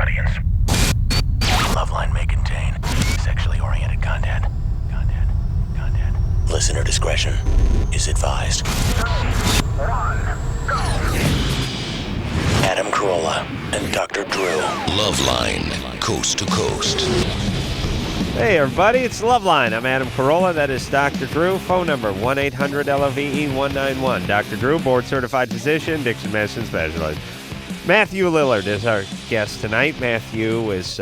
audience. LoveLine may contain sexually oriented content. Listener discretion is advised. 3, 2, 1, go! Adam Carolla and Dr. Drew. LoveLine, coast to coast. Hey everybody, it's LoveLine. I'm Adam Carolla. That is Dr. Drew. Phone number 1-800-LOVE-191. Dr. Drew, board-certified physician, Dixon medicine specialist. Matthew Lillard is our guest tonight. Matthew's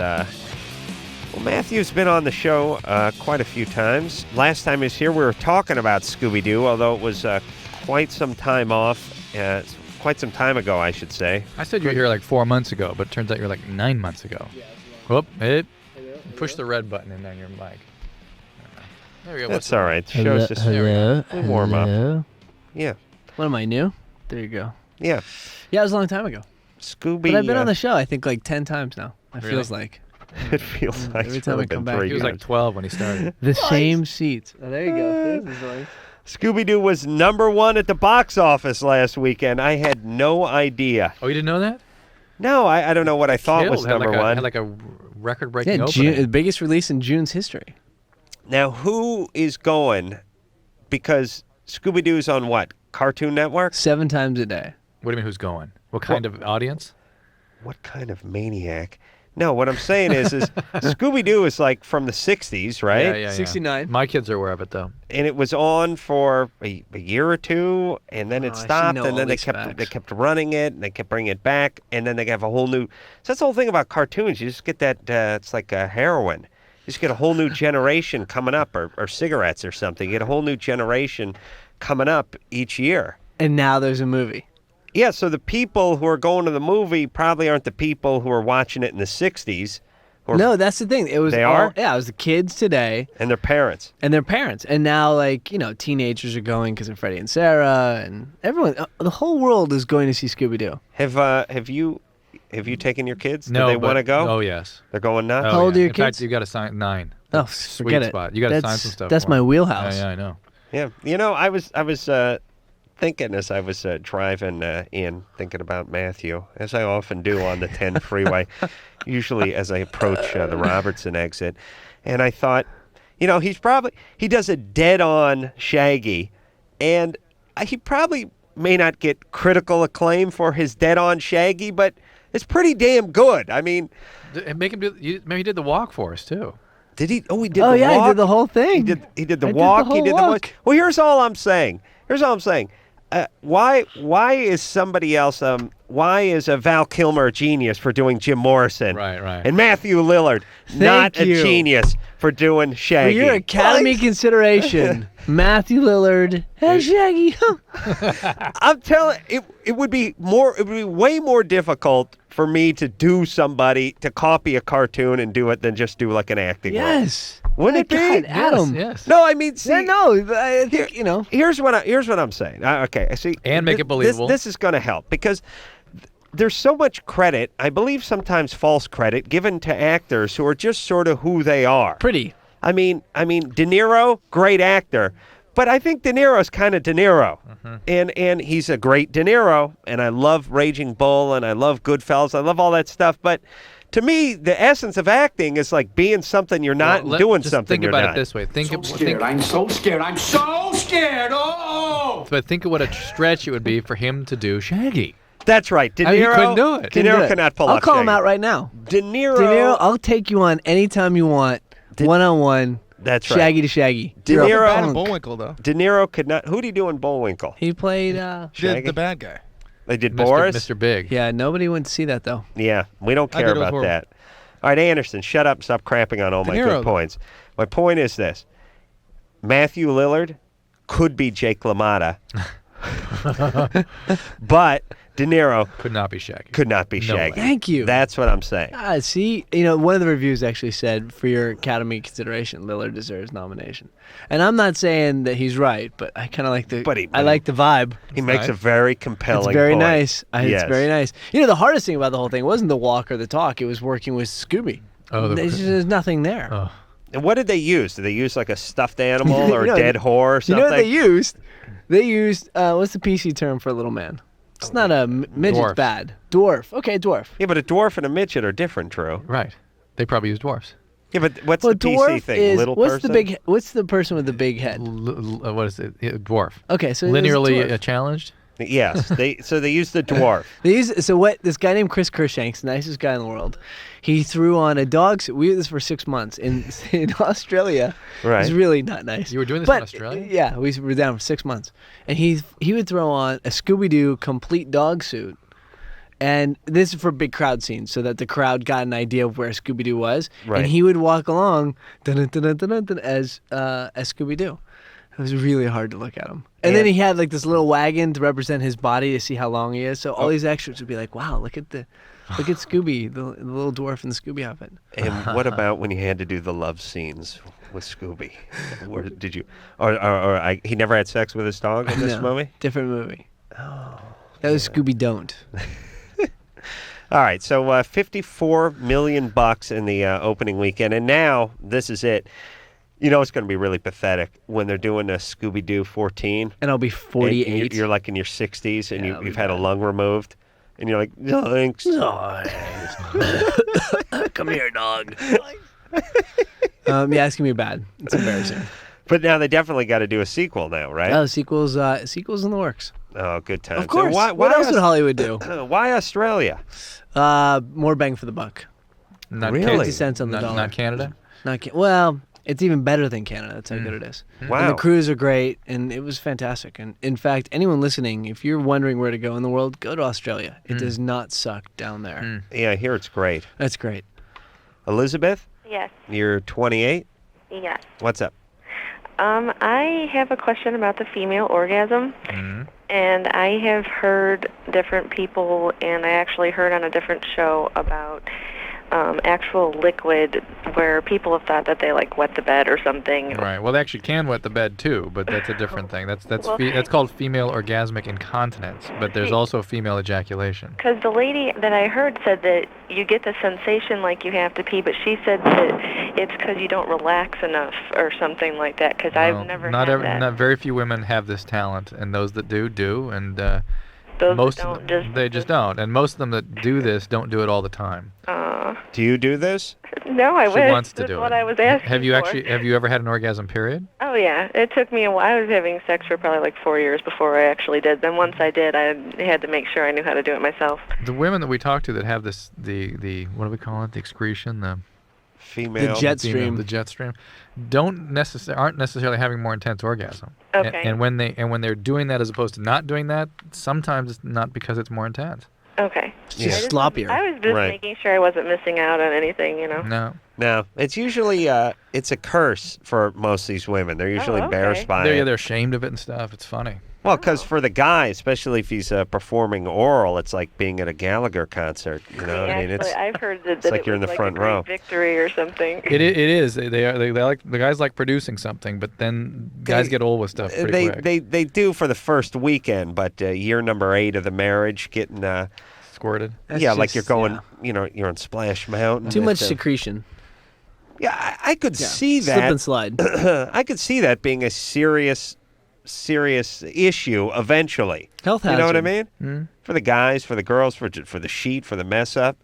been on the show quite a few times. Last time he was here, we were talking about Scooby Doo, although it was quite some time ago, I should say. I said you were here like 4 months ago, but it turns out you're like 9 months ago. Yeah, whoop, push the red button in on your mic. There we go. That's all right. The show's just warm up. Yeah. What am I, new? There you go. Yeah. Yeah, it was a long time ago. Scooby. But I've been on the show, I think, like 10 times now. It feels like. It feels like every time I come back. He was like 12 when he started. The same seats. Oh, there you go. This is nice. Scooby Doo was #1 at the box office last weekend. I had no idea. Oh, you didn't know that? No, I don't know what I thought was number one. Had like a record-breaking opening. June, the biggest release in June's history. Now, who is going? Because Scooby Doo's on what? Cartoon Network? 7 times a day. What do you mean, who's going? What kind of audience? What kind of maniac? No, what I'm saying is Scooby Doo is like from the 60s, right? Yeah. 69. My kids are aware of it, though. And it was on for a year or two, and then it stopped, and then they kept running it, and they kept bringing it back, and then they have a whole new. So that's the whole thing about cartoons. You just get that. It's like a heroin. You just get a whole new generation coming up, or cigarettes or something. You get a whole new generation coming up each year. And now there's a movie. Yeah, so the people who are going to the movie probably aren't the people who are watching it in the 60s. No, that's the thing. It was they are? Yeah, it was the kids today. And their parents. And now, like, teenagers are going because of Freddie and Sarah, and everyone, the whole world is going to see Scooby Doo. Have you taken your kids? No. Do they want to go? Oh, yes. They're going now? How old are your kids? In fact, you got to sign 9. Oh, Sweet forget it. spot. You got to sign some stuff. That's my wheelhouse. Yeah, I know. Yeah. I was thinking as I was driving in, thinking about Matthew, as I often do on the 10 freeway, usually as I approach the Robertson exit. And I thought, he does a dead-on Shaggy, and he probably may not get critical acclaim for his dead-on Shaggy, but it's pretty damn good. I mean... Make him maybe he did the walk for us, too. Did he? Oh, he did the walk? Oh, yeah, he did the whole thing. He did the walk. He did the walk. Well, here's all I'm saying. Why is somebody else? Why is a Val Kilmer a genius for doing Jim Morrison? Right. And Matthew Lillard not a genius for doing Shaggy. For your Academy consideration, Matthew Lillard and Shaggy. I'm telling it would be way more difficult for me to to copy a cartoon and do it than just do like an acting role. Yes. Wouldn't it be? God, Adam. Yes. No, I mean, see. Yeah, no, I think, Here's what I'm saying. Okay, see. And make it believable. This is going to help because there's so much credit, I believe sometimes false credit, given to actors who are just sort of who they are. Pretty. I mean, De Niro, great actor. But I think De Niro's kind of De Niro. Mm-hmm. And he's a great De Niro. And I love Raging Bull and I love Goodfellas. I love all that stuff. But to me, the essence of acting is like being something you're not and doing something you're not. Think about it this way. I'm so scared. I'm so scared. Oh! But think of what a stretch it would be for him to do Shaggy. That's right. De Niro, he couldn't do it. De Niro cannot pull off I'll call Shaggy. him out right now. De Niro, I'll take you on anytime you want, one-on-one. That's right. Shaggy to Shaggy. De Niro, bad in Bullwinkle, though. De Niro could not. Who did he do in Bullwinkle? He played. The bad guy. They did Boris. Mr. Big. Yeah, nobody went to see that though. Yeah, we don't care about that. All right, Anderson, shut up and stop crapping on all my good points. My point is this: Matthew Lillard could be Jake LaMotta, but De Niro could not be Shaggy. Shaggy. Thank you. That's what I'm saying. See, one of the reviews actually said, for your Academy consideration, Lillard deserves nomination. And I'm not saying that he's right, but I kind of like I like the vibe. He makes a very compelling It's very point. nice. Yes. It's very nice. The hardest thing about the whole thing wasn't the walk or the talk. It was working with Scooby. Oh, there's nothing there. Oh. And what did they use? Did they use like a stuffed animal or a dead whore or something? You know what they used? They used, what's the PC term for a little man? It's not a midget's Dwarf. bad. Dwarf. Okay, dwarf. Yeah, but a dwarf and a midget are different, Drew. Right. They probably use dwarfs. Yeah, but what's Well, the PC dwarf thing? is Little what's person? What's the person with the big head? What is it? Dwarf. Okay, so it is a Linearly dwarf. challenged? Yes. They use the dwarf. This guy named Chris Kershanks, the nicest guy in the world, he threw on a dog suit. We did this for 6 months in Australia. Right. It was really not nice. You were doing this But, in Australia? Yeah, we were down for 6 months, and he would throw on a Scooby Doo complete dog suit. And this is for big crowd scenes, so that the crowd got an idea of where Scooby Doo was. Right. And he would walk along as Scooby Doo. It was really hard to look at him. And then he had like this little wagon to represent his body to see how long he is. So all these extras would be like, "Wow, look at Scooby, the little dwarf in the Scooby outfit." And what about when you had to do the love scenes with Scooby? Or did you? He never had sex with his dog in this No, movie? different movie. Oh, that was Scooby Don't. All right, so $54 million in the opening weekend, and now this is it. You know it's going to be really pathetic when they're doing a Scooby Doo 14. And I'll be 48. You're like in your 60s, and Yeah, you've had a lung removed, and you're like, thanks. Come here, dog. Yeah, it's gonna be bad. It's embarrassing. But now they definitely got to do a sequel now, right? Oh, sequels in the works. Oh, good times. Of course. So what else would Hollywood do? Why Australia? More bang for the buck. Not Really? 50 cents on the dollar. Not Canada? Well, it's even better than Canada. That's how good it is. Wow. And the crews are great, and it was fantastic. And in fact, anyone listening, if you're wondering where to go in the world, go to Australia. It does not suck down there. Yeah, I hear it's great. That's great. Elizabeth, Yes. you're 28. Yes. What's up? I have a question about the female orgasm. And I have heard different people, and I actually heard on a different show about actual liquid where people have thought that they like wet the bed or something. Right. Well, they actually can wet the bed too, but that's a different thing. That's called female orgasmic incontinence. But there's also female ejaculation. Because the lady that I heard said that you get the sensation like you have to pee, but she said that it's because you don't relax enough or something like that. Because I've never had that. Not very few women have this talent, and those that do, and Those most that of don't them, they just don't. And most of them that do this don't do it all the time. Do you do this? No, I She wish. wants to That's do what it. I was asking Have you for. have you ever had an orgasm period? Oh, yeah. It took me a while. I was having sex for probably like 4 years before I actually did. Then once I did, I had to make sure I knew how to do it myself. The women that we talk to that have this, the what do we call it? The excretion, the Female. The jet stream. the jet stream, aren't necessarily having more intense orgasm. Okay. And when they're doing that as opposed to not doing that, sometimes it's not because it's more intense. Okay. It's just sloppier. I was just Right. making sure I wasn't missing out on anything, you know. No. No, it's usually it's a curse for most of these women. They're usually okay. embarrassed by it. They're ashamed of it and stuff. It's funny. Well, because for the guy, especially if he's performing oral, it's like being at a Gallagher concert. You know, I mean, Actually, I've heard that, like it you're was in the like front a great row. victory or something. It is. They like, the guys like producing something, but then guys get old with stuff pretty quick. they do for the first weekend, but year number 8 of the marriage, getting Squirted. That's like just- you're going, yeah. you know, you're on Splash Mountain. Too much It's, secretion. Yeah, I could see Slip and that. slide. I could see that being a serious issue eventually. Health You know what I hazard. mean? For the guys, for the girls, for the sheet, for the mess up.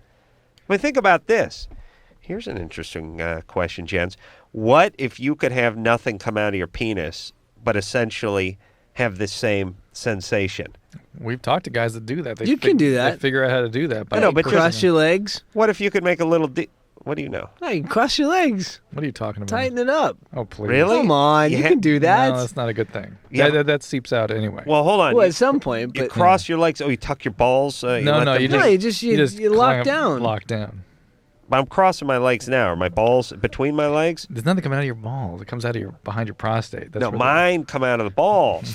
I mean, think about this. Here's an interesting question, gents. What if you could have nothing come out of your penis, but essentially have the same sensation? We've talked to guys that do that. You can do that. They figure out how to do that. I know, but Cross your legs. What if you could make a little... What do you know? No, you can cross your legs. What are you talking about? Tighten it up. Oh, please. Really? Come on, you can do that. No, that's not a good thing. Yeah. That seeps out anyway. Well, hold on. Well, at some point, You but cross your legs. Oh, you tuck your balls. You No, let no, them- you you lock clamp- down. Lock down. But I'm crossing my legs now. Are my balls between my legs? There's nothing coming out of your balls. It comes out of behind your prostate. That's No, where mine come out of the balls.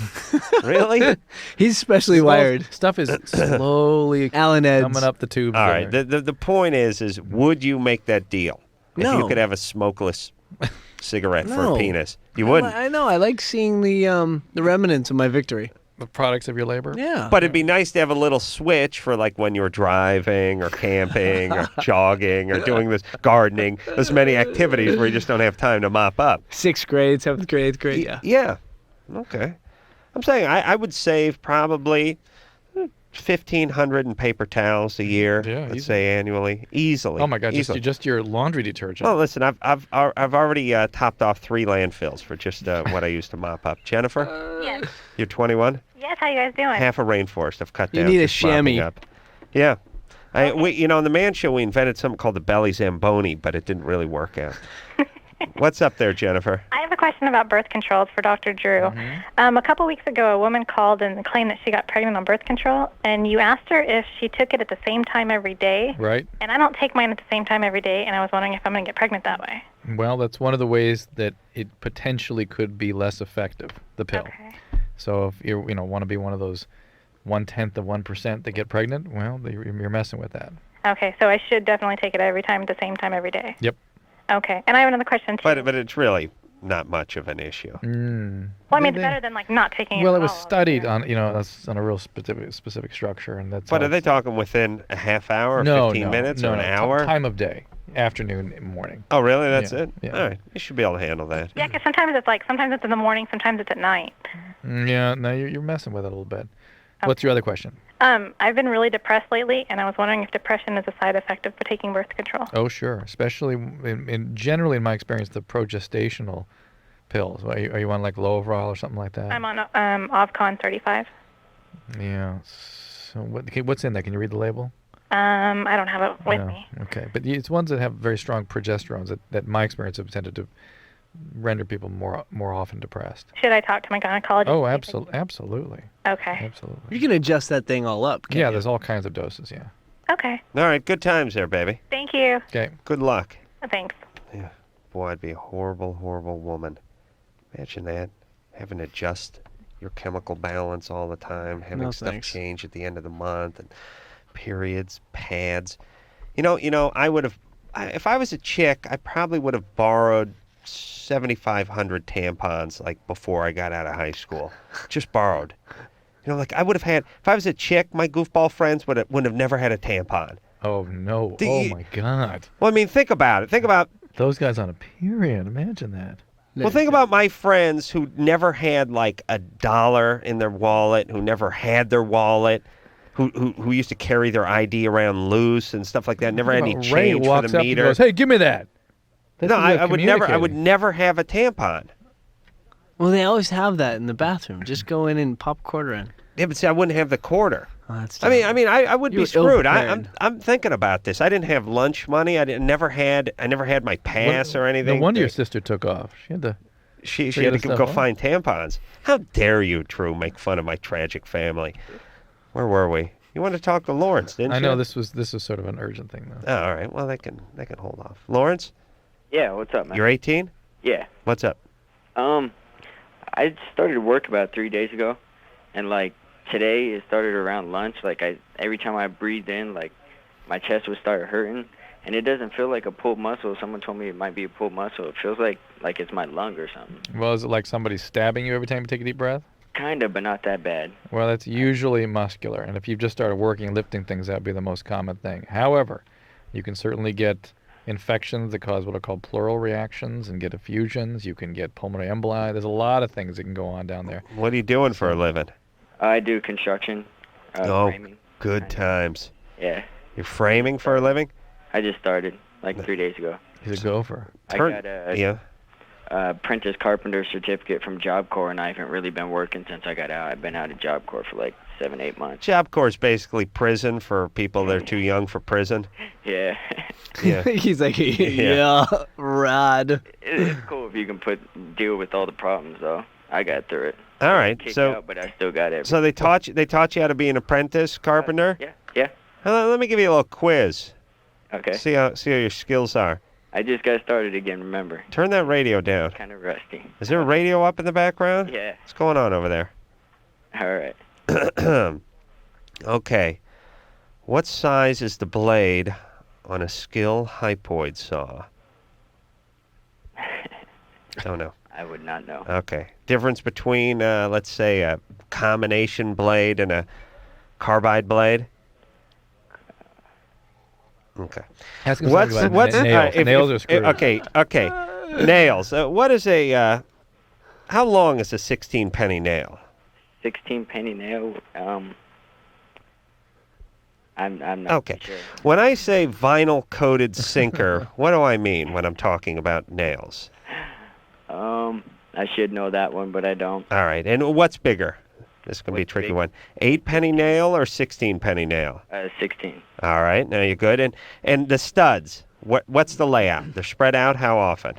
Really? he's specially wired. Stuff is slowly Alan Eds. coming up the tubes. All right. there. The point is would you make that deal if you No. could have a smokeless cigarette for No. a penis? You wouldn't. I know. I like seeing the remnants of my victory. The products of your labor. Yeah. But it'd be nice to have a little switch for like when you're driving or camping or jogging or doing this gardening. There's many activities where you just don't have time to mop up. 6th grade, 7th grade, 8th grade. Yeah. Yeah. Okay. I'm saying I would save probably 1,500 in paper towels a year. Yeah, let's easy. say annually, easily. Oh my God! easily. Just your laundry detergent. Well, listen, I've already topped off 3 landfills for just what I used to mop up. Jennifer, Yes. you're 21. Yes, how you guys doing? Half a rainforest I've cut You down. need a just mopping chamois. up. Yeah. On the Man Show, we invented something called the Belly Zamboni, but it didn't really work out. What's up there, Jennifer? I have a question about birth controls for Dr. Drew. A couple weeks ago, a woman called and claimed that she got pregnant on birth control, and you asked her if she took it at the same time every day. Right. And I don't take mine at the same time every day, and I was wondering if I'm going to get pregnant that way. Well, that's one of the ways that it potentially could be less effective, the pill. Okay. So if you want to be one of those 0.1% that get pregnant, well, you're messing with that. Okay, so I should definitely take it every time at the same time every day. Yep. Okay, and I have another question too. But it's really not much of an issue. Well, I mean, it's better than like not taking it. Well, at it was all. studied on that's on a real specific structure, and that's. But how are they it's- talking within a half hour, or no, 15 minutes, no, or an no, hour? Time of day, afternoon, morning. Oh, really? That's Yeah, it? yeah. All right. You should be able to handle that. Yeah, because sometimes it's in the morning, sometimes it's at night. Yeah, no, you're messing with it a little bit. What's your other question? I've been really depressed lately, and I was wondering if depression is a side effect of taking birth control. Oh, sure. Especially generally in my experience, the progestational pills. Are you on like Lovrol or something like that? I'm on Ovcon 35. Yeah. So what's in there? Can you read the label? I don't have it with No. me. Okay, but it's ones that have very strong progesterones that in my experience have tended to render people more often depressed. Should I talk to my gynecologist? Oh, absolutely. Okay. Absolutely. You can adjust that thing all up. Can't Yeah, you? there's all kinds of doses, yeah. Okay. All right. Good times there, baby. Thank you. Okay. Good luck. Thanks. Yeah. Boy, I'd be a horrible, horrible woman. Imagine that. Having to adjust your chemical balance all the time, having No, stuff thanks. change at the end of the month, and periods, pads. I would have, if I was a chick, I probably would have borrowed 7,500 tampons like before I got out of high school. Just borrowed. Like I would have had, if I was a chick, my goofball friends would have never had a tampon. Oh no! The- Oh my God! Well, I mean, think about it. Think about Those guys on a period. Imagine that. Well, think about my friends who never had like $1 in their wallet, who never had their wallet, who used to carry their ID around loose and stuff like that. Never had any Ray change for walks the up and meter. goes, "Hey, give me that." That's No, the way of I would never. I would communicating. never have a tampon. Well, they always have that in the bathroom. Just go in and pop quarter in. Yeah, but see, I wouldn't have the quarter. Oh, that's I mean, I would You be were screwed. ill-prepared. I'm thinking about this. I didn't have lunch money. I never had my pass or anything. No wonder your sister took off. She had to. She figure had to this go stuff out. find tampons. How dare you, Drew, make fun of my tragic family? Where were we? You wanted to talk to Lawrence, didn't you? I know this was sort of an urgent thing though. Oh, all right. Well, they can hold off. Lawrence, Yeah, what's up, man? you're 18. Yeah. What's up? I started work about 3 days ago, and like today it started around lunch. Like every time I breathed in, like my chest would start hurting, and it doesn't feel like a pulled muscle. Someone told me it might be a pulled muscle. It feels like it's my lung or something. Well, is it like somebody stabbing you every time you take a deep breath? Kinda, but not that bad. Well, that's usually muscular, and if you've just started working, lifting things, that would be the most common thing. However, you can certainly get infections that cause what are called pleural reactions and get effusions. You can get pulmonary emboli. There's a lot of things that can go on down there. What are you doing for a living? I do construction. Oh, Framing. good times. Yeah. You're framing for a living? I just started like 3 days ago. He's a gopher. I got a Yeah. apprentice carpenter certificate from Job Corps, and I haven't really been working since I got out. I've been out of Job Corps for like 7-8 months. Job Corps is basically prison for people that are too young for prison. Yeah. Yeah. He's like, yeah, rad. It's cool if you can deal with all the problems, though. I got through it. All right. Kicked So out, but I still got it. so they taught you how to be an apprentice carpenter? Yeah. Let me give you a little quiz. Okay. See how your skills are. I just got started again, remember. Turn that radio down. Kind of rusty. Is there a radio up in the background? Yeah. What's going on over there? All right. Okay. What size is the blade on a skill hypoid saw? Oh, no. I would not know. Okay. Difference between, let's say, a combination blade and a carbide blade? Okay. Ask him something about nails. Nails are screwed. Okay. Nails. What is how long is a 16 penny nail? 16 penny nail. I'm not Okay. sure. When I say vinyl-coated sinker, what do I mean when I'm talking about nails? I should know that one, but I don't. All right. And what's bigger? This is going to be a What's tricky big? one. 8-penny nail or 16-penny nail? 16. All right. Now you're good. And the studs, what's the layout? They're spread out how often?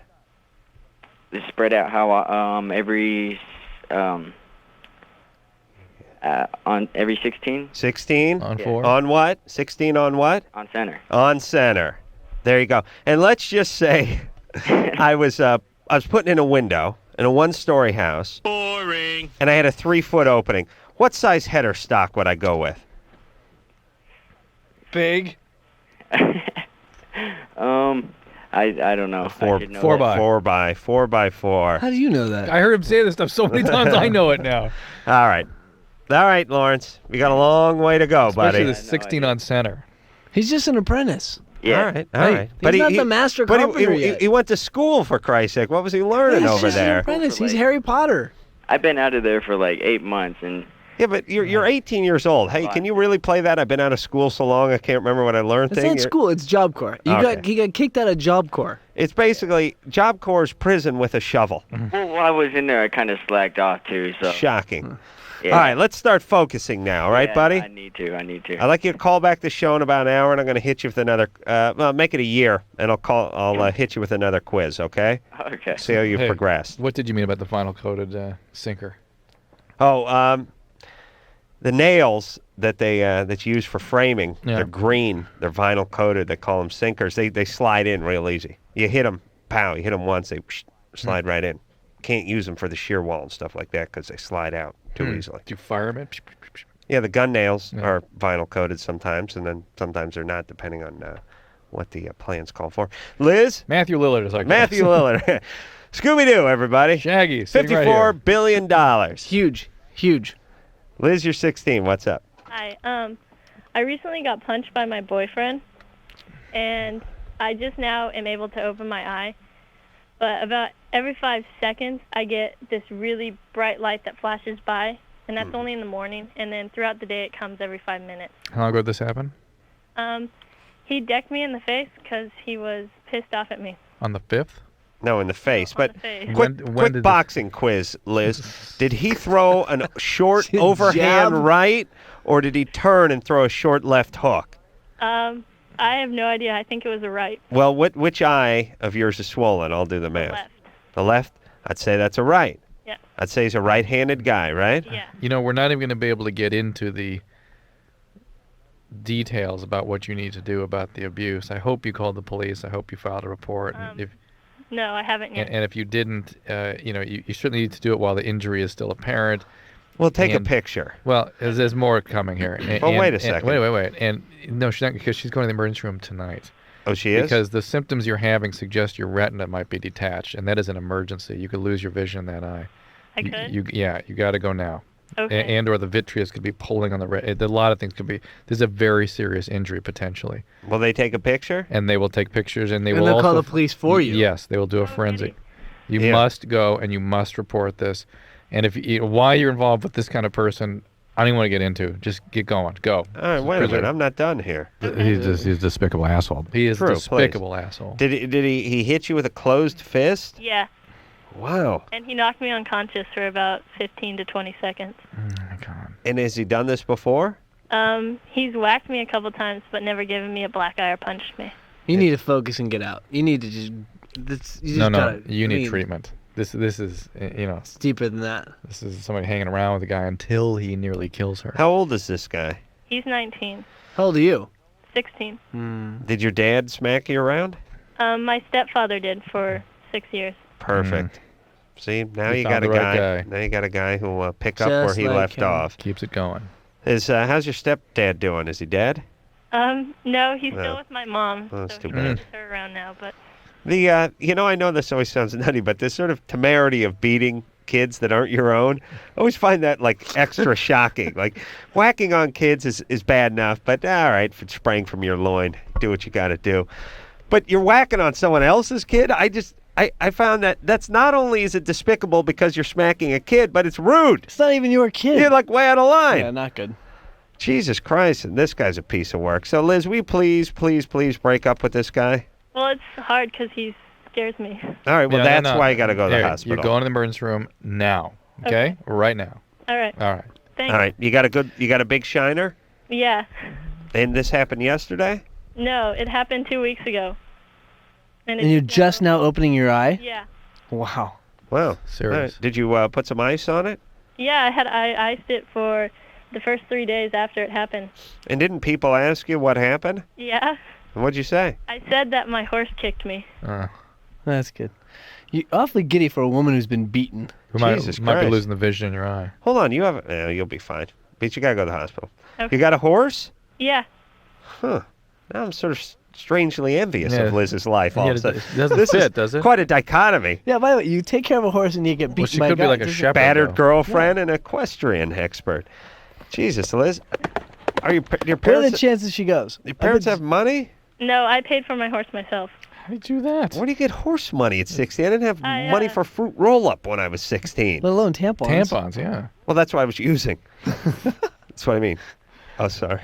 They spread out every on every 16 16? On Yeah. 4? On what? 16 on what? on center. On center. There you go. And let's just say I was putting in a window in a 1-story house. Boring. And I had a 3-foot opening. What size header stock would I go with? Big. I don't know. I should know 4 that. by. 4 by 4. How do you know that? I heard him say this stuff so many times. I know it now. All right. All right, Lawrence. We got a long way to go, Especially buddy. the 16 on center. He's just an apprentice. Yeah. All right. All Hey, right. he's not the master but carpenter yet. he went to school, for Christ's sake. What was he learning He's over just an there? apprentice. He's Like- Harry Potter. I've been out of there for like 8 months, and Yeah, but you're 18 years old. Hey, can you really play that? I've been out of school so long I can't remember what I learned. It's thing. not school. It's Job Corps. Okay. He got kicked out of Job Corps. It's basically Job Corps' prison with a shovel. well, while I was in there, I kind of slacked off too. So Shocking. yeah. All right, let's start focusing now, all right, Yeah, buddy? I need to. I'd like you to call back the show in about an hour, and I'm going to hit you with another. Well, make it a year, and I'll hit you with another quiz. Okay? Okay. See how you've Hey, progressed. What did you mean about the vinyl coated sinker? Oh, the nails that that you use for framing, Yeah. they're green. They're vinyl coated. They call them sinkers. They slide in real easy. You hit them, pow. You hit them once, they slide right in. Can't use them for the shear wall and stuff like that because they slide out too easily. Do you fire them? Yeah, the gun nails are vinyl coated sometimes, and then sometimes they're not, depending on what the plans call for. Liz? Matthew Lillard is like Matthew Lillard. Scooby Doo, everybody. Shaggy, sitting right $54 here. billion. Huge. Huge. Liz, you're 16. What's up? Hi. I recently got punched by my boyfriend, and I just now am able to open my eye. But about every 5 seconds, I get this really bright light that flashes by, and that's only in the morning. And then throughout the day, it comes every 5 minutes. How long ago did this happen? He decked me in the face because he was pissed off at me. On the 5th? No, in the face. But the face. quick, When quick did boxing quiz, Liz. Did he throw a short overhand Jab? right, or did he turn and throw a short left hook? I have no idea. I think it was a right. Well, which eye of yours is swollen? I'll do the math. Left. The left? I'd say that's a right. Yeah. I'd say he's a right-handed guy, right? Yeah. You know, we're not even going to be able to get into the details about what you need to do about the abuse. I hope you called the police. I hope you filed a report. And No, I haven't yet. if you didn't, you certainly need to do it while the injury is still apparent. Well, take a And- picture. Well, there's more coming here. Well, wait a second. Wait. And no, she's not, because she's going to the emergency room tonight. Oh, she is? Because the symptoms you're having suggest your retina might be detached, and that is an emergency. You could lose your vision in that eye. I could? You got to go now. Okay. And or the vitreous could be pulling on the retina. A lot of things could be. There's a very serious injury potentially, Will they take a picture? and they will take pictures, and they And will they'll also call the police for you. Yes, they will do a forensic. You Yeah. must go and you must report this. And if why you're involved with this kind of person, I don't even want to get into. Just get going. Go. All right, wait a minute. I'm not done here. He's a despicable asshole. He is True, a despicable asshole. Did he hit you with a closed fist? Yeah. Wow. And he knocked me unconscious for about 15 to 20 seconds. Oh my God. And has he done this before? He's whacked me a couple times, but never given me a black eye or punched me. You need to focus and get out. You need to just. You just No, gotta, you I need mean, treatment. This is It's deeper than that. this is somebody hanging around with a guy until he nearly kills her. How old is this guy? He's 19. How old are you? 16. Did your dad smack you around? My stepfather did for 6 years. Perfect. See, now You you found got a the right guy. Now you got a guy who will pick up where Just he like left him. off. Keeps it going. How's your stepdad doing? Is he dead? No, he's No. still with my mom. Oh, that's so too he bad. keeps her around now, but The I know this always sounds nutty, but this sort of temerity of beating kids that aren't your own, I always find that like extra shocking. Like whacking on kids is bad enough, but all right, if it sprang from your loin, do what you got to do. But you're whacking on someone else's kid. I found that's not only is it despicable because you're smacking a kid, but it's rude. It's not even your kid. You're like way out of line. Yeah, not good. Jesus Christ, and this guy's a piece of work. So, Liz, will you please break up with this guy? Well, it's hard because he scares me. All right, well, Yeah, that's why you got to go to the hospital. You're going to the emergency room now, okay? Right now. All right. All right. Thanks. All right, you got a big shiner? Yeah. And this happened yesterday? No, it happened 2 weeks ago. And you're just now opening your eye? Yeah. Wow. Wow. Serious. All right. Did you put some ice on it? Yeah, I iced it for the first 3 days after it happened. And didn't people ask you what happened? Yeah. And what'd you say? I said that my horse kicked me. That's good. You're awfully giddy for a woman who's been beaten. Jesus might be Christ. losing the vision in your eye. Hold on, you'll be fine. But you gotta go to the hospital. Okay. You got a horse? Yeah. Huh. Now I'm sort of strangely envious of Liz's life all Yeah, of a sudden. it doesn't This fit, is does it? quite a dichotomy. Yeah, by the way, you take care of a horse and you get beaten Well, she by a could be guy. like a Just- shepherd. Battered though. girlfriend and equestrian expert. Jesus, Liz. Are your What are the parents chances she goes? your parents have money? No, I paid for my horse myself. How do you do that? Where do you get horse money at 16? I didn't have I, money for fruit roll-up when I was 16. Let alone tampons. Tampons, yeah. Well, that's what I was using. That's what I mean. Oh, sorry.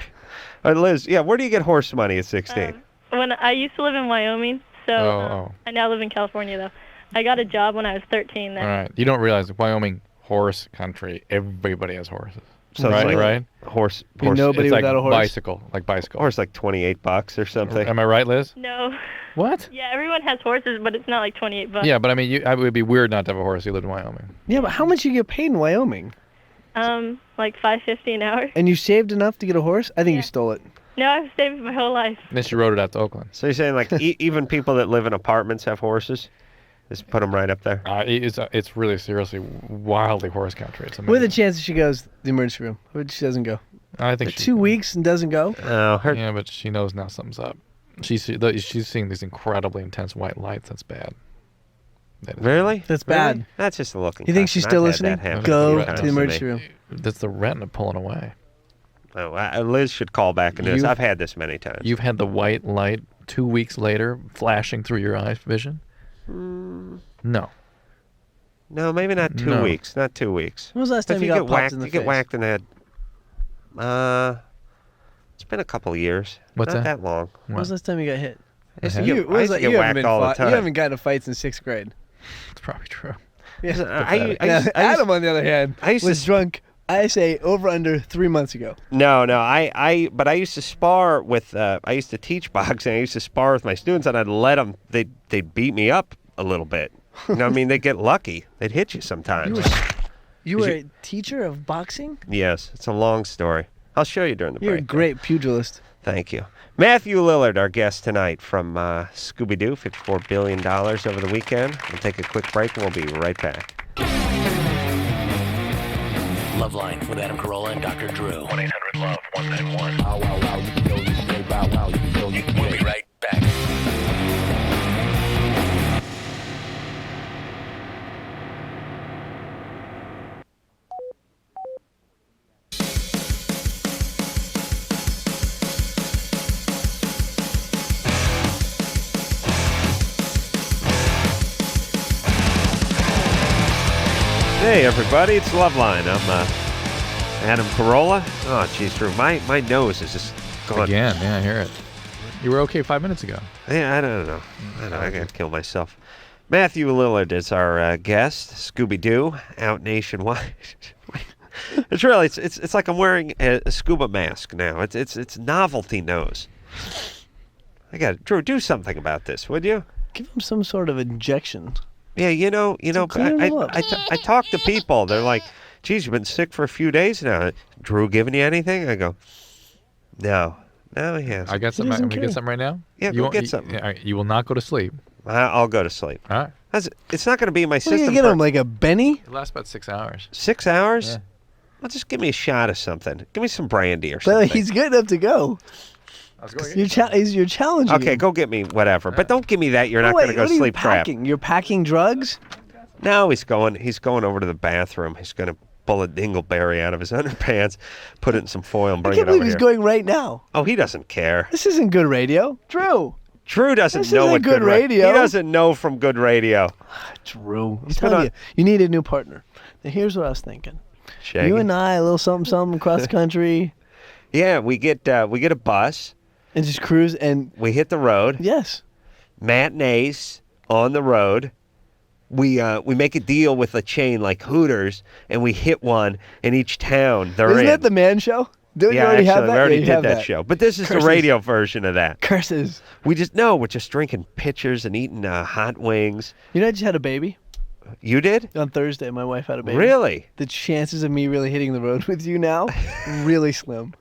All right, Liz, where do you get horse money at 16? When I used to live in Wyoming, so I now live in California though. I got a job when I was 13 there. All right. You don't realize Wyoming, horse country. Everybody has horses. So it's right, like right? Horse. Nobody It's like without a horse. bicycle, like bicycle. Horse like $28 or something. Am I right, Liz? No. What? Yeah, everyone has horses, but it's not like $28. Yeah, but I mean, it would be weird not to have a horse. You live in Wyoming. Yeah, but how much you get paid in Wyoming? Like $5.50 an hour. And you saved enough to get a horse? I think you stole it. No, I've saved my whole life. Then she rode it out to Oakland. So you're saying like even people that live in apartments have horses? Just put them right up there. It's really seriously wildly horse country. It's amazing. What are the chances she goes to the emergency room? What if she doesn't go? I think 2 weeks and doesn't go? Oh, Yeah, but she knows now something's up. She's seeing these incredibly intense white lights. That's bad. That is Really? That's Really? bad. That's just a looking. You think she's still concussion. I've listening? had that happen Go a few to times the emergency me. room. That's the retina pulling away. Oh, Liz should call back and do this. You've- I've had this many times. You've had the white light 2 weeks later flashing through your eye vision? No. No, maybe not 2 No. weeks. Not 2 weeks. When was the last If time you you got get popped whacked, in the you get face? whacked in the head. It's been a couple of years. What's not that? that long. When was the last time you got hit? I used to head? get, You, I what was used to that? get You haven't whacked been all the fought- time. You haven't gotten into fights in 6th grade. It's probably true. Listen, Now, Adam, on the other hand, I used was to- drunk, I say, over under 3 months ago. No, but I used to spar with, I used to teach boxing. I used to spar with my students, and I'd let them, they'd beat me up a little bit. You know what I mean? They'd get lucky. They'd hit you sometimes. You were a teacher of boxing? Yes, it's a long story. I'll show you during the You're a break. great pugilist. Thank you. Matthew Lillard, our guest tonight from Scooby Doo, $54 billion over the weekend. We'll take a quick break, and we'll be right back. LoveLine with Adam Carolla and Dr. Drew. 1-800-LOVE-191. Wow, wow, wow, you can go, you can go, bow, wow, you can go, you can We'll be right back. Hey, everybody, it's LoveLine. I'm Adam Carolla. Oh, geez, Drew, my nose is just gone. Again, yeah, I hear it. You were okay 5 minutes ago. Yeah, I don't know. I gotta kill myself. Matthew Lillard is our guest. Scooby Doo, out nationwide. It's really, it's like I'm wearing a scuba mask now. It's novelty nose. Drew, do something about this, would you? Give him some sort of injection. Yeah, you know, clear it up. I talk to people. They're like, geez, you've been sick for a few days now. Drew giving you anything? I go, no, he hasn't. I got some. doesn't I'm gonna care. get something right now. Yeah, you go won't- get you- something. all right, you will not go to sleep. I'll go to sleep. All right. It's not going to be in my What are you system going to get for him, like a Benny? It lasts about 6 hours. 6 hours. Yeah. Well, just give me a shot of something. Give me some brandy or But something. he's good enough to go. You're challenging Okay, him. go get me whatever. But don't give me that. You're Oh, not wait, going to go what are you sleep trap. packing? You're packing drugs? No, he's going over to the bathroom. He's going to pull a dingleberry out of his underpants, put it in some foil, and I bring can't it over believe he's here. going right now. Oh, he doesn't care. This isn't good radio. Drew. Drew doesn't This know isn't what good radio. He doesn't know from good radio. Drew. I'm been telling on- you, you need a new partner. Now, here's what I was thinking. Shaggy. You and I, a little something, something across the country. Yeah, we get a bus. And just cruise and We hit the road. yes. Matinees on the road. We make a deal with a chain like Hooters, and we hit one in each town they're Isn't in. that the Man Show? Don't you yeah, already actually, have that? we already Yeah, you did have that show. But this is Curses. the radio version of that. Curses. We're just drinking pitchers and eating hot wings. You know, I just had a baby You did? on Thursday. My wife had a baby. Really? The chances of me really hitting the road with you now, really slim.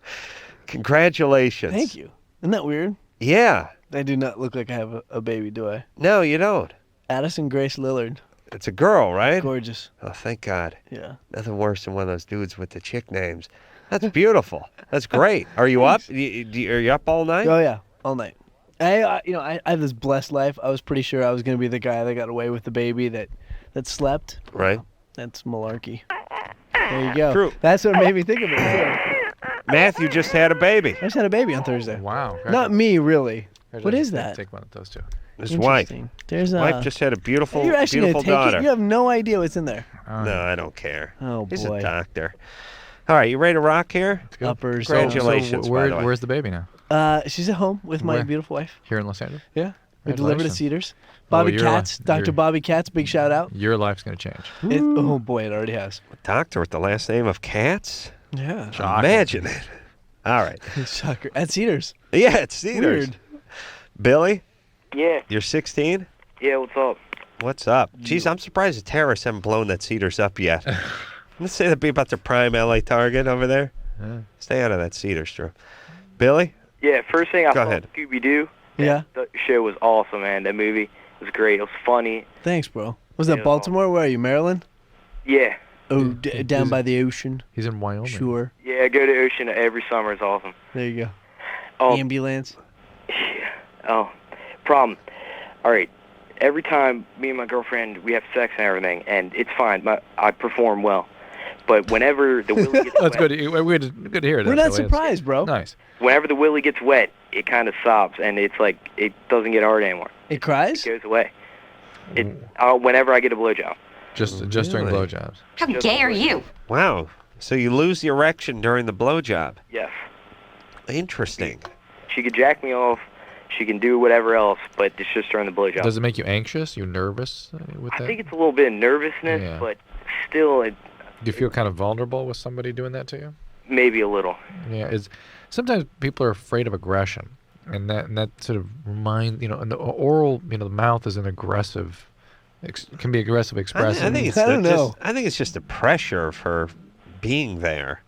Congratulations. Thank you. Isn't that weird? Yeah. I do not look like I have a baby, do I? No, you don't. Addison Grace Lillard. It's a girl, right? Gorgeous. Oh, thank God. Yeah. Nothing worse than one of those dudes with the chick names. That's beautiful. That's great. Are you up? Are you up all night? Oh yeah, all night. I have this blessed life. I was pretty sure I was gonna be the guy that got away with the baby that slept. Right. That's malarkey. There you go. True. That's what made me think of it. Too. Matthew just had a baby. I just had a baby on Thursday. Wow. Not me, really. What is that? Take one of those two. His wife. Interesting. There's a. Wife just had a beautiful, You're actually beautiful gonna take daughter. it. You have no idea what's in there. No, I don't care. Oh He's boy. a doctor. All right, you ready to rock here? go. Uppers. Congratulations, by the way. Where's the baby now? She's at home with my Where? beautiful wife. Here in Los Angeles? Yeah. We delivered at Congratulations. Cedars. Oh, Bobby your Katz, life- Dr. your- Bobby Katz, big shout out. Your life's going to change. Oh boy, it already has. Doctor with the last name of Katz? Yeah. Imagine it. All right. Shocker. At Cedars. Yeah, it's Cedars. Weird. Billy, Yeah. you're 16? Yeah, what's up? What's up? Jeez, I'm surprised the terrorists haven't blown that Cedars up yet. Let's say that'd be about the prime LA target over there. Stay out of that Cedars, Drew. Billy? Yeah, first thing I Go saw ahead. Scooby Doo. Yeah. The show was awesome, man. That movie was great. It was funny. Thanks, bro. Was that Yeah. Baltimore? Where are you? Maryland? Yeah. Oh, down by the ocean. He's in Wyoming. Sure. Yeah, I go to Ocean every summer. It's awesome. There you go. Oh, Ambulance. oh, problem. All right. Every time me and my girlfriend, we have sex and everything, and it's fine. I perform well. But whenever the willy gets That's wet, good to hear that. We're not Billy. That's surprised, bro. Nice. whenever the willy gets wet, it kind of sobs, and it's like it doesn't get hard anymore. It cries? It goes away. Whenever I get a blowjob. Just during Really? blowjobs. How gay are you? Wow. So you lose the erection during the blowjob. Yes. Interesting. She could jack me off. She can do whatever else, but it's just during the blowjob. Does it make you anxious? You nervous with that? I think it's a little bit of nervousness, Yeah. but still, Do you feel kind of vulnerable with somebody doing that to you? maybe a little. Yeah, sometimes people are afraid of aggression, and that sort of and the oral, the mouth is an aggressive, can be aggressive, expressive. I think it's I don't know. I think it's just the pressure of her being there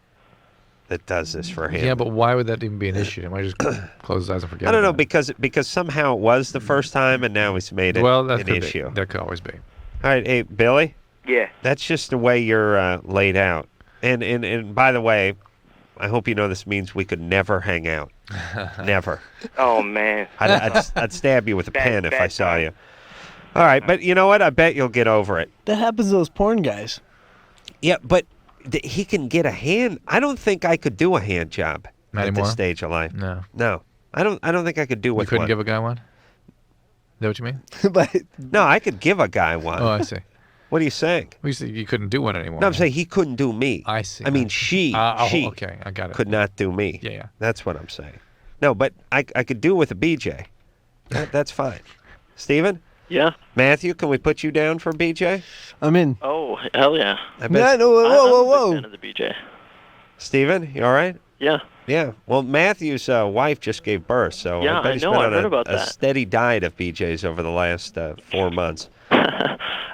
that does this for him. Yeah, but why would that even be an issue? He might just close his eyes and forget. I don't know about because somehow it was the first time and now he's made it. it Well, that an could issue. be. That could always be. All right, hey Billy, Yeah. that's just the way you're laid out. And by the way, I hope you know this means we could never hang out. Never. Oh man. I'd stab you with a pen if I bad saw time. you. All right, but you know what? I bet you'll get over it. That happens to those porn guys. Yeah, but he can get a hand. I don't think I could do a hand job Not at anymore? this stage of life. No. No, I don't think I could do You with couldn't one. give a guy one? Is that what you mean? But No, I could give a guy one. Oh, I see. What are you saying? Well, you said you couldn't do one anymore. No, I'm saying he couldn't do me. I see. I mean, she Okay, I got it. could not do me. Yeah, yeah. That's what I'm saying. No, but I could do with a BJ. That's fine. Steven? Yeah. Matthew, can we put you down for BJ? I'm in. Oh, hell yeah. I bet. No, whoa, I'm whoa, a big whoa. fan of the BJ. Steven, you all right? Yeah. Yeah. Well, Matthew's wife just gave birth, so Yeah, I bet I he's know, been I on heard a, about a that. steady diet of BJ's over the last 4 months.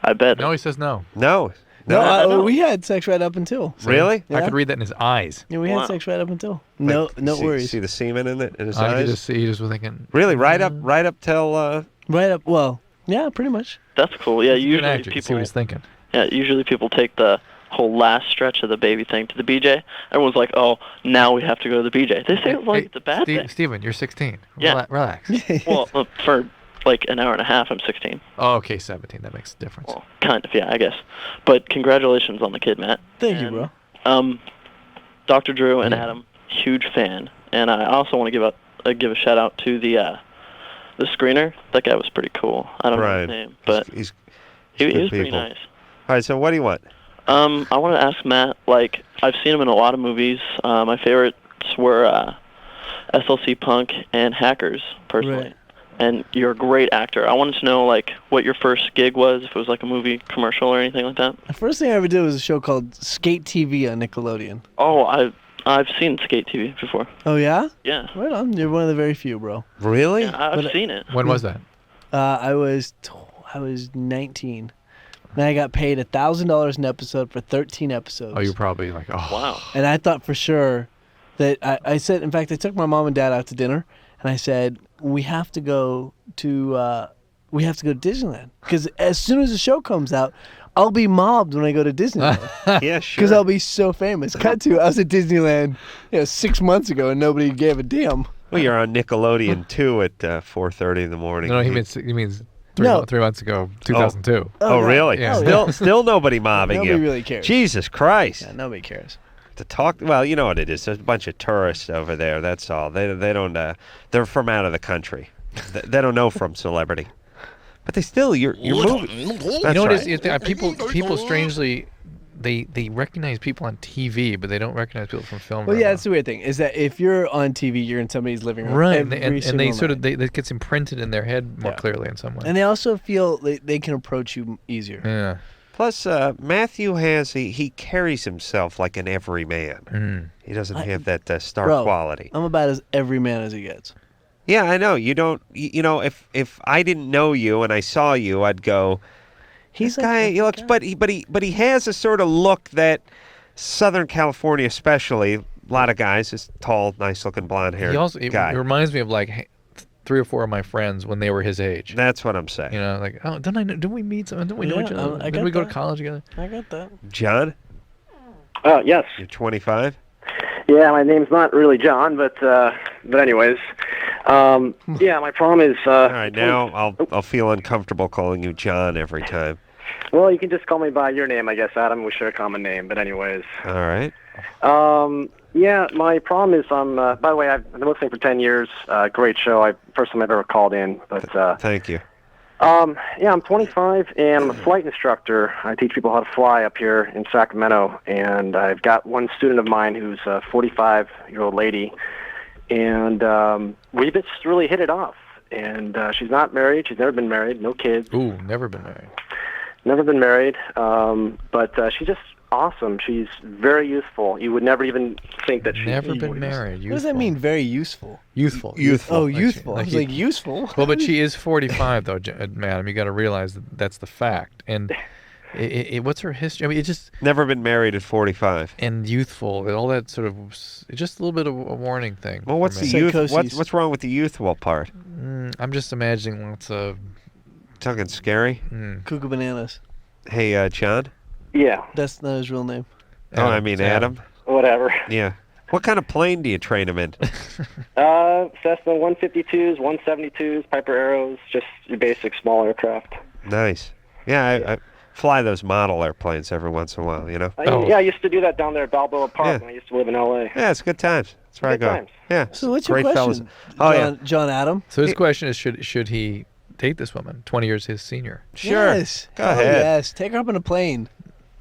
I bet. No, he says no. No. No, we had sex right up until. Really? I could read that in his eyes. Yeah, we Wow. had sex right up until. No, Like, no see, worries. See the semen in his I eyes? could just see. He just was thinking. Really? Right up till... Right up. Well, yeah, pretty much. That's cool. Yeah, He's a good usually actor. You can see people. what he's thinking. Yeah, usually people take the whole last stretch of the baby thing to the BJ. Everyone's like, "Oh, now we have to go to the BJ." They say it like it's a bad thing. Steven, you're 16. Yeah. Relax. Well, for like an hour and a half, I'm 16. Oh, okay, 17. That makes a difference. Well, kind of, yeah, I guess. But congratulations on the kid, Matt. Thank you, And, bro. Dr. Drew and Adam, huge fan, and I also want to give a shout out to the screener. That guy was pretty cool. I don't know his name, but he's he good was pretty people. nice. All right, so what do you want? I want to ask Matt, like, I've seen him in a lot of movies. My favorite favorites were SLC Punk and Hackers, personally. Right. And you're a great actor. I wanted to know, like, what your first gig was, if it was like a movie commercial or anything like that. The first thing I ever did was a show called Skate TV on Nickelodeon. Oh, I've seen Skate TV before. Oh, yeah? Yeah. Right on. You're one of the very few, bro. Really? Yeah, I've seen it. When was that? I was 19. And I got paid $1,000 an episode for 13 episodes. Oh, you're probably like, oh. Wow. And I thought for sure that I said, in fact, I took my mom and dad out to dinner, and I said, we have to go to Disneyland, because as soon as the show comes out, I'll be mobbed when I go to Disneyland. Yeah, sure. Because I'll be so famous. Cut to, I was at Disneyland 6 months ago, and nobody gave a damn. Well, you're on Nickelodeon too at 4:30 in the morning. No, he means three months ago, 2002. Oh, really? Yeah. Still nobody mobbing Nobody you. really cares. Jesus Christ. Yeah, nobody cares. To talk, well, you know what it is. There's a bunch of tourists over there. That's all. They don't. They're from out of the country. They don't know from celebrity. But they still, you're moving. That's You know what right. it is? People strangely, they recognize people on TV, but they don't recognize people from film. Well, very yeah, that's the weird thing, is that if you're on TV, you're in somebody's living room. right. every And they single sort of night. that gets imprinted in their head more clearly in some way. And they also feel they can approach you easier. Yeah. Plus, Matthew he carries himself like an everyman. Mm. He doesn't have that star Bro, quality. I'm about as every man as he gets. Yeah, I know. You don't. You know, if I didn't know you and I saw you, I'd go. He's This guy, he looks, but he has a sort of look that Southern California, especially, a lot of guys, this tall, nice-looking, blonde-haired He also it guy. reminds me of like 3 or 4 of my friends when they were his age. That's what I'm saying. You know, like, oh, didn't we meet someone? Didn't we know Yeah, each other? I Didn't got we go to that. college together? I got that. John, Yes. you're 25. Yeah, my name's not really John, but anyways, yeah, my problem is. All right, now I'll feel uncomfortable calling you John every time. Well, you can just call me by your name, I guess, Adam. We share a common name, but anyways. All right. Yeah, my problem is by the way, I've been listening for 10 years. Great show. First time I've ever called in, but. Thank you. Yeah, I'm 25 and I'm a flight instructor. I teach people how to fly up here in Sacramento, and I've got one student of mine who's a 45-year-old lady, and we just really hit it off. And she's not married. She's never been married. No kids. Ooh, never been married. Never been married. But she's just awesome. She's very useful. You would never even think that she's Never been married. What does that mean, very useful? Youthful. Oh, Like youthful. she- I was like like, useful? Well, but she is 45, though, madam. You got to realize that's the fact. And what's her history? I mean, it just Never been married at 45. and youthful, and all that sort of. It's just a little bit of a warning thing. Well, what's for the me. youth? Psychoses. What's wrong with the youthful part? I'm just imagining lots of. Talking scary. Cuckoo bananas. Hey, John. Yeah, That's not his real name. Oh, I mean Adam. whatever. Yeah. What kind of plane do you train him in? Cessna 152s, 172s, Piper Arrows, just your basic small aircraft. Nice. Yeah, I fly those model airplanes every once in a while. You know. Yeah, I used to do that down there at Balboa Park Yeah. when I used to live in L.A. Yeah, it's good times. That's where Good I go. times. Yeah. So what's your great question, fellas. Oh yeah. John Adam? So his question is, should he date this woman? 20 years his senior. Sure. Yes. Go Oh, ahead. yes. Take her up on a plane.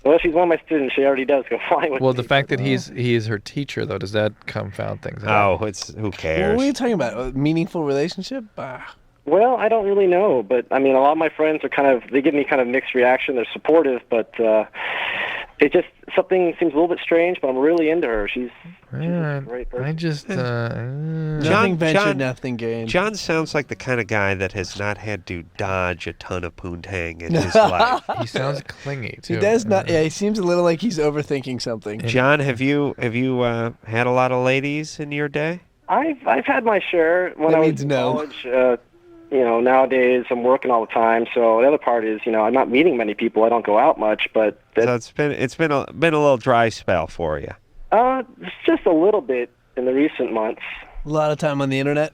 Well, she's one of my students. She already does go flying with Well, me. the fact that he is her teacher, though, does that confound things? out? Oh, who What cares? are you talking about? A meaningful relationship? Well, I don't really know, but I mean, a lot of my friends are they give me kind of mixed reaction. They're supportive, but it just, something seems a little bit strange, but I'm really into her. She's a great person. I just. Nothing ventured, nothing gained. John sounds like the kind of guy that has not had to dodge a ton of poontang in his life. He sounds clingy too. He does not. Yeah, he seems a little like he's overthinking something. John, have you had a lot of ladies in your day? I've had my share when That I was means in no. college. Nowadays I'm working all the time, so the other part is, I'm not meeting many people. I don't go out much, but So it's been a little dry spell for you. it's just a little bit in the recent months. A lot of time on the internet.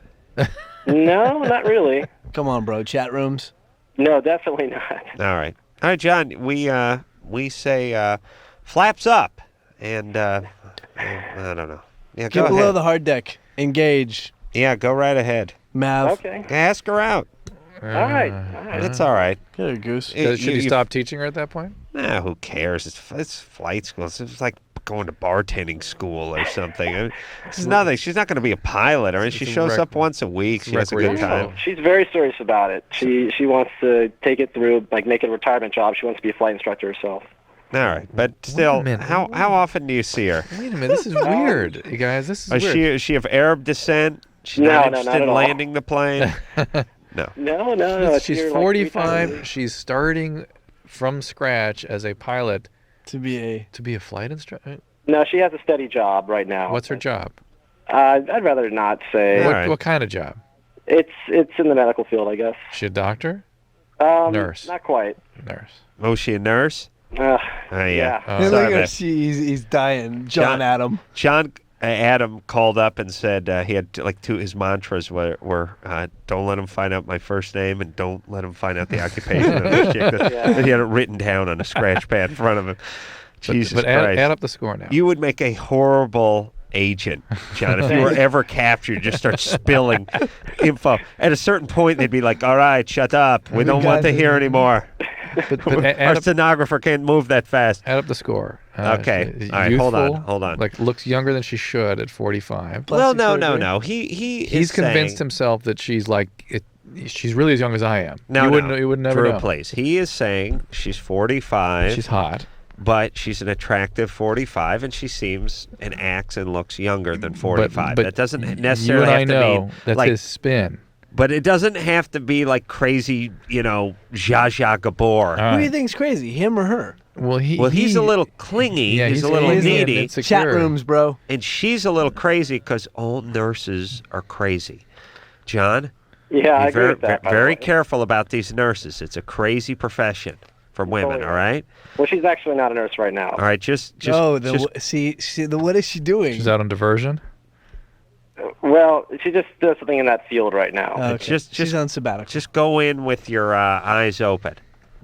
No, not really. Come on, bro. Chat rooms. No, definitely not. All right, John. We say flaps up, and I don't know. Yeah, Get go below ahead. the hard deck. Engage. Yeah, go right ahead. Mav. Okay. Ask her out. All right. It's all right. Get her, Goose. Should he stop teaching her at that point? Nah, who cares? It's flight school. It's like going to bartending school or something. I mean, this is nothing. She's not going to be a pilot. Or she shows up once a week. She has a good time. She's very serious about it. She wants to take it through, like make it a retirement job. She wants to be a flight instructor herself. All right, but still, how often do you see her? Wait a minute, this is weird, you guys. This is weird. Is she of Arab descent? She's No, not no, interested not in at all. landing the plane? No. No. She's 45. She's starting from scratch as a pilot to be a flight instructor. No, she has a steady job right now. What's her job? I'd rather not say. What kind of job? It's in the medical field, I guess. Is she a doctor? Nurse. Not quite. Nurse. Oh, is she a nurse? Yeah. Sorry, Look man. at he's dying. John Adam. Adam called up and said he had his mantras were don't let him find out my first name and don't let him find out the occupation of the chick. That he had it written down on a scratch pad in front of him. Jesus but Christ. add up the score now. You would make a horrible agent, John, if you were ever captured. Just start spilling info. At a certain point, they'd be like, all right, shut up. We don't want to hear anymore. But Our stenographer can't move that fast. Add up the score. Okay. She's All right, youthful, hold on. Like looks younger than she should at 45. Well, no. He's convinced himself that she's she's really as young as I am. No, you would never Drew, know. please. He is saying she's 45. She's hot. But she's an attractive 45, and she seems and acts and looks younger than 45. But that doesn't necessarily you and have to I know mean that's his spin. But it doesn't have to be like crazy, Zsa Zsa Gabor. Who do you think's crazy, him or her? Well, he's a little clingy. Yeah, he's a little needy. Chat rooms, bro. And she's a little crazy because all nurses are crazy. John? Yeah, I be agree with that. Very careful about these nurses. It's a crazy profession for women, all right? Well, she's actually not a nurse right now. All right, just what is she doing? She's out on diversion? Well, she just does something in that field right now. Okay. She's on sabbatical. Just go in with your eyes open.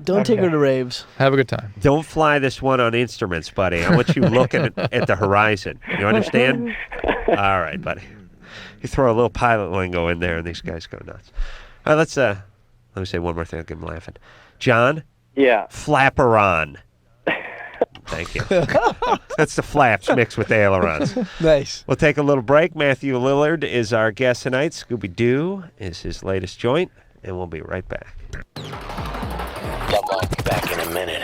Don't take her to raves. Have a good time. Don't fly this one on instruments, buddy. I want you looking at the horizon. You understand? All right, buddy. You throw a little pilot lingo in there, and these guys go nuts. All right, let me say one more thing. I'll get them laughing. John? Yeah. Flapperon. Thank you. That's the flaps mixed with the ailerons. Nice. We'll take a little break. Matthew Lillard is our guest tonight. Scooby Doo is his latest joint, and we'll be right back. LoveLine, back in a minute.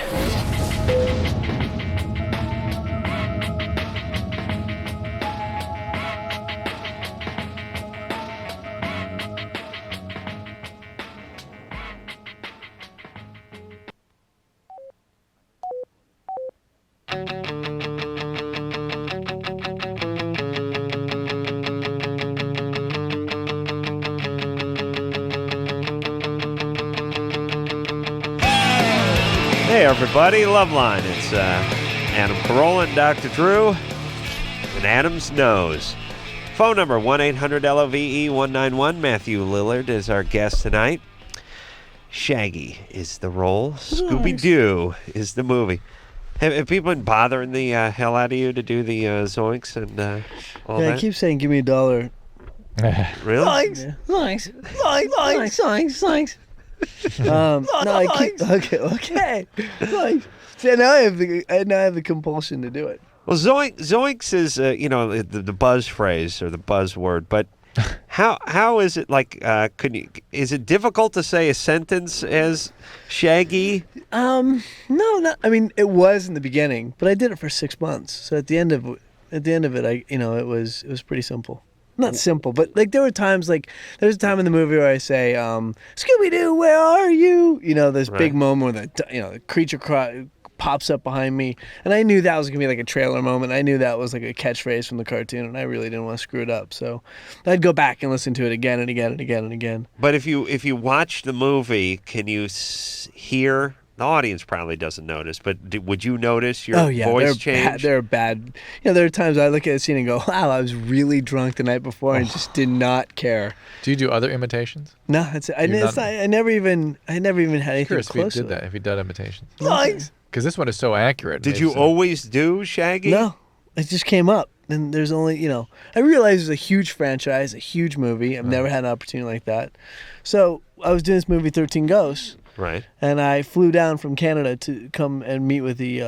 Hey, everybody. LoveLine. It's Adam Carolla and Dr. Drew and Adam's Nose. Phone number 1-800-LOVE-191. Matthew Lillard is our guest tonight. Shaggy is the role. Scooby Doo is the movie. Have people been bothering the hell out of you to do the zoinks and all that? I keep saying, give me $1. Really? Thanks. No, I keep okay. Thanks. See, now I have the compulsion to do it. Well, zoinks is the buzz phrase or the buzzword, but how is it like? Is it difficult to say a sentence as Shaggy? No, not. I mean, it was in the beginning, but I did it for 6 months. So at the end of it, it was pretty simple. Not simple, but like there were times there's a time in the movie where I say, "Scooby Doo, where are you?" This big moment where the creature pops up behind me, and I knew that was gonna be like a trailer moment. I knew that was like a catchphrase from the cartoon, and I really didn't want to screw it up. So I'd go back and listen to it again and again and again and again. But if you watch the movie, can you hear? The audience probably doesn't notice, but would you notice your voice change? They're bad. There are times I look at a scene and go, "Wow, I was really drunk the night before and just did not care." Do you do other imitations? No, that's it. I never even had anything close to if you did that. If you did imitations, Nice. Because this one is so accurate. Did you always do Shaggy? No, it just came up. And there's only, I realized it's a huge franchise, a huge movie. I've never had an opportunity like that. So I was doing this movie, 13 Ghosts. Right. And I flew down from Canada to come and meet with the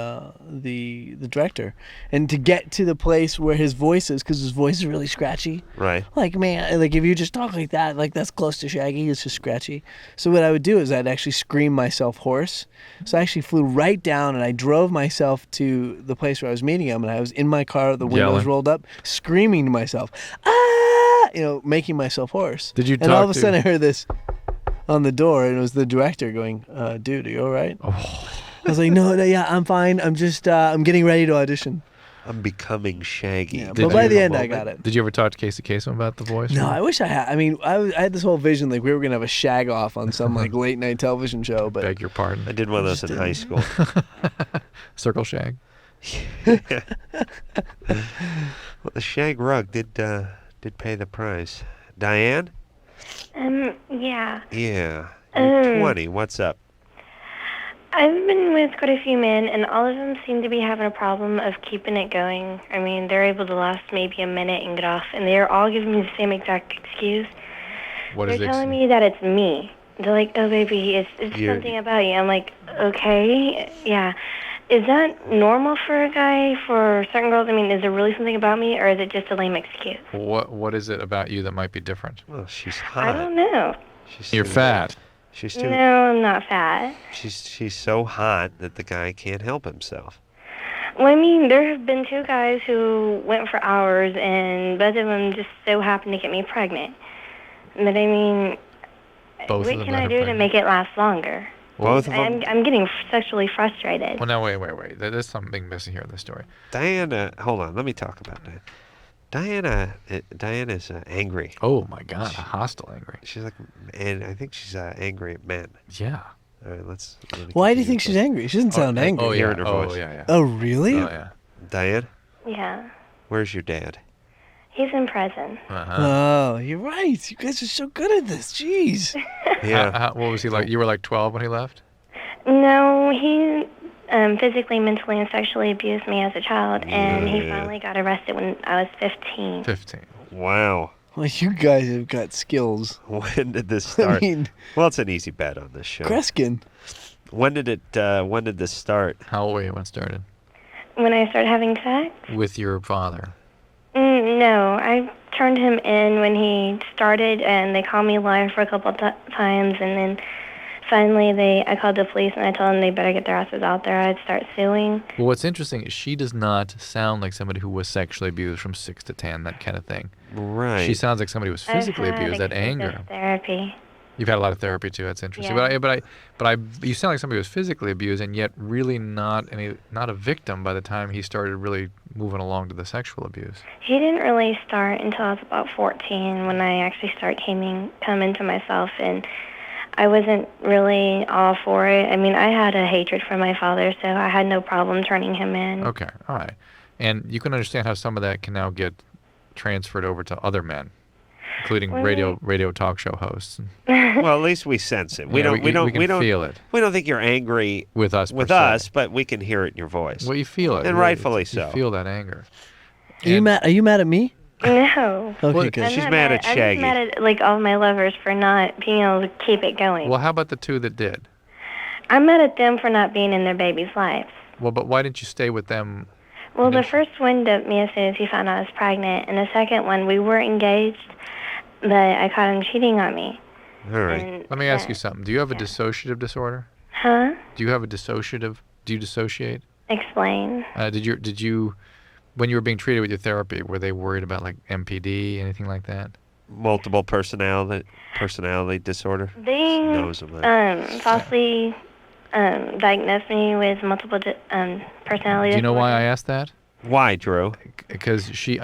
director, and to get to the place where his voice is, because his voice is really scratchy. Right. Like, man, like if you just talk like that, like that's close to Shaggy. It's just scratchy. So what I would do is I'd actually scream myself hoarse. So I actually flew right down and I drove myself to the place where I was meeting him, and I was in my car, the windows Yelling. rolled up, screaming to myself, ah, making myself hoarse. Did you And all of talk a sudden I heard this on the door, and it was the director going, dude, are you all right? Oh. I was like, no, yeah, I'm fine. I'm just, I'm getting ready to audition. I'm becoming Shaggy. Yeah, but by the end, I got it. Did you ever talk to Casey Kasem about the voice? No, I wish I had. I mean, I had this whole vision like we were gonna have a shag off on some like late night television show. But Beg your pardon. I did one of those in high school. Circle shag. Well, the shag rug did pay the price. Diane? Yeah. Yeah. You're 20. What's up? I've been with quite a few men, and all of them seem to be having a problem of keeping it going. I mean, they're able to last maybe a minute and get off, and they're all giving me the same exact excuse. What is They're telling me that it's me. They're like, oh, baby, it's something about you. I'm like, okay, yeah. Is that normal for a guy, for certain girls? I mean, is there really something about me, or is it just a lame excuse? What is it about you that might be different? Well, she's hot. I don't know. You're fat. She's too. No, I'm not fat. She's so hot that the guy can't help himself. Well, I mean, there have been two guys who went for hours, and both of them just so happened to get me pregnant. But I mean, Both what of them can got I her do to pregnant. make it last longer? Both of them? I'm getting sexually frustrated. Well, now wait. There's something missing here in this story. Diana, hold on. Let me talk about that. Diana's angry. Oh my God, hostile angry. She's like, and I think she's angry at men. Yeah. All right, let's. why do you think she's angry? She doesn't sound angry. Oh yeah. Hear it in her Oh voice. yeah. Oh really? Oh yeah. Diane, Yeah, where's your dad? he's in prison. Oh, you're right. You guys are so good at this. Jeez. Yeah. What was he like? You were like 12 when he left? No, he physically, mentally, and sexually abused me as a child, and he finally got arrested when I was 15. 15. Wow. Well, you guys have got skills. When did this start? mean- well, it's an easy bet on this show. Kreskin. When did it? When did this start? How old were you when it started? When I started having sex? With your father. No, I turned him in when he started, and they called me a liar for a couple times, and then finally I called the police, and I told them they better get their asses out there. I'd start suing. Well, what's interesting is she does not sound like somebody who was sexually abused from 6 to 10, that kind of thing. Right. She sounds like somebody who was physically I've had abused, that anger. extensive therapy. You've had a lot of therapy too. That's interesting. Yeah. But you sound like somebody who was physically abused, and yet really not a victim by the time he started really moving along to the sexual abuse. He didn't really start until I was about 14 when I actually started come into myself, and I wasn't really all for it. I mean, I had a hatred for my father, so I had no problem turning him in. Okay, all right. And you can understand how some of that can now get transferred over to other men, including radio talk show hosts. Well, at least we sense it. We Yeah, don't. we don't. can feel it. We don't think you're angry With us, With per se. us, but we can hear it in your voice. Well, you feel it. And really. rightfully so. You feel that anger. Are you mad at me? No. Okay, good. She's I'm mad at I'm Shaggy. just mad at like all my lovers for not being able to keep it going. Well, how about the two that did? I'm mad at them for not being in their babies' lives. Well, but why didn't you stay with them? Well, the first one dumped me as soon as he found out I was pregnant, and the second one, we were engaged, but I caught him cheating on me. All right. And, Let me ask you something. Do you have a dissociative disorder? Huh? Do you have a dissociative? Do you dissociate? Explain. Did you, when you were being treated with your therapy, were they worried about like MPD, anything like that? Multiple personality disorder. They Knows of that. falsely diagnosed me with multiple personality Do you know why I disorder. asked that? Why, Drew? Because she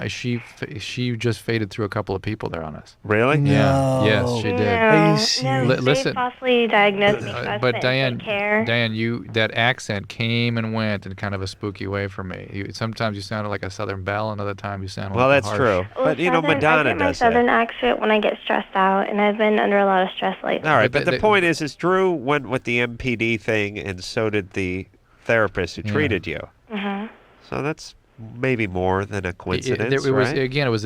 just faded through a couple of people there on us. Really? Yeah. Yes, she did. Are you No, serious? they Listen. falsely diagnosed me. 'cause I But spent Diane, care. that accent came and went in kind of a spooky way for me. Sometimes you sounded like a Southern belle, and other times you sounded Well, like that's harsh. true. Well, But you know, Southern- I Madonna get my does Southern that. accent when I get stressed out, and I've been under a lot of stress lately. All right, but But the point is Drew went with the MPD thing, and so did the therapist who treated you. Mm-hmm. So that's maybe more than a coincidence, It was right? again. It was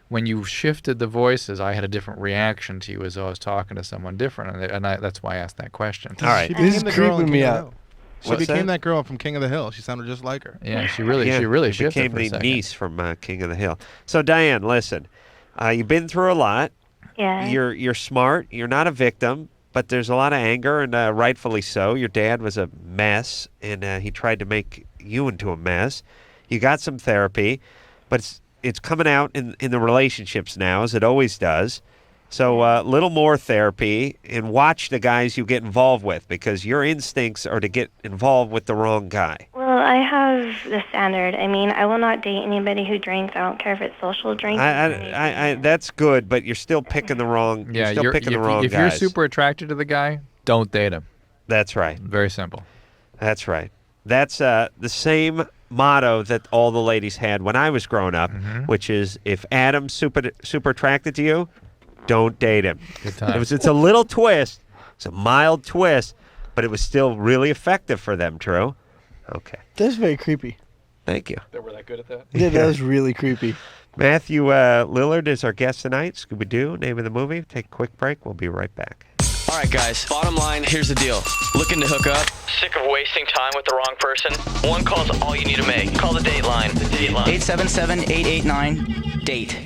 when you shifted the voices, I had a different reaction to you as I was talking to someone different, and that's why I asked that question. All right. She became the girl in creeping me King of the out. Hill. She became that girl from King of the Hill. She sounded just like her. Yeah, she really shifted became for a the second. niece from King of the Hill. So Diane, listen, you've been through a lot. Yeah. You're smart. You're not a victim, but there's a lot of anger, and rightfully so. Your dad was a mess, and he tried to make you into a mess. You got some therapy, but it's coming out in the relationships now, as it always does. So a little more therapy, and watch the guys you get involved with, because your instincts are to get involved with the wrong guy. Well, I have the standard. I mean, I will not date anybody who drinks. I don't care if it's social drinking. That's good, but you're still picking the wrong. Yeah, you're still picking the wrong if guys. you're super attracted to the guy, don't date him. That's right. Very simple. That's right. That's the same motto that all the ladies had when I was growing up, which is, if Adam's super attracted to you, don't date him. Good time. It's a little twist. It's a mild twist, but it was still really effective for them, Drew. Okay. That's very creepy. Thank you. They were that good at that? Yeah, that was really creepy. Matthew Lillard is our guest tonight. Scooby Doo, name of the movie. Take a quick break. We'll be right back. All right, guys. Bottom line, here's the deal. Looking to hook up? Sick of wasting time with the wrong person? One call's all you need to make. Call the date line. The date line. 877-889-DATE.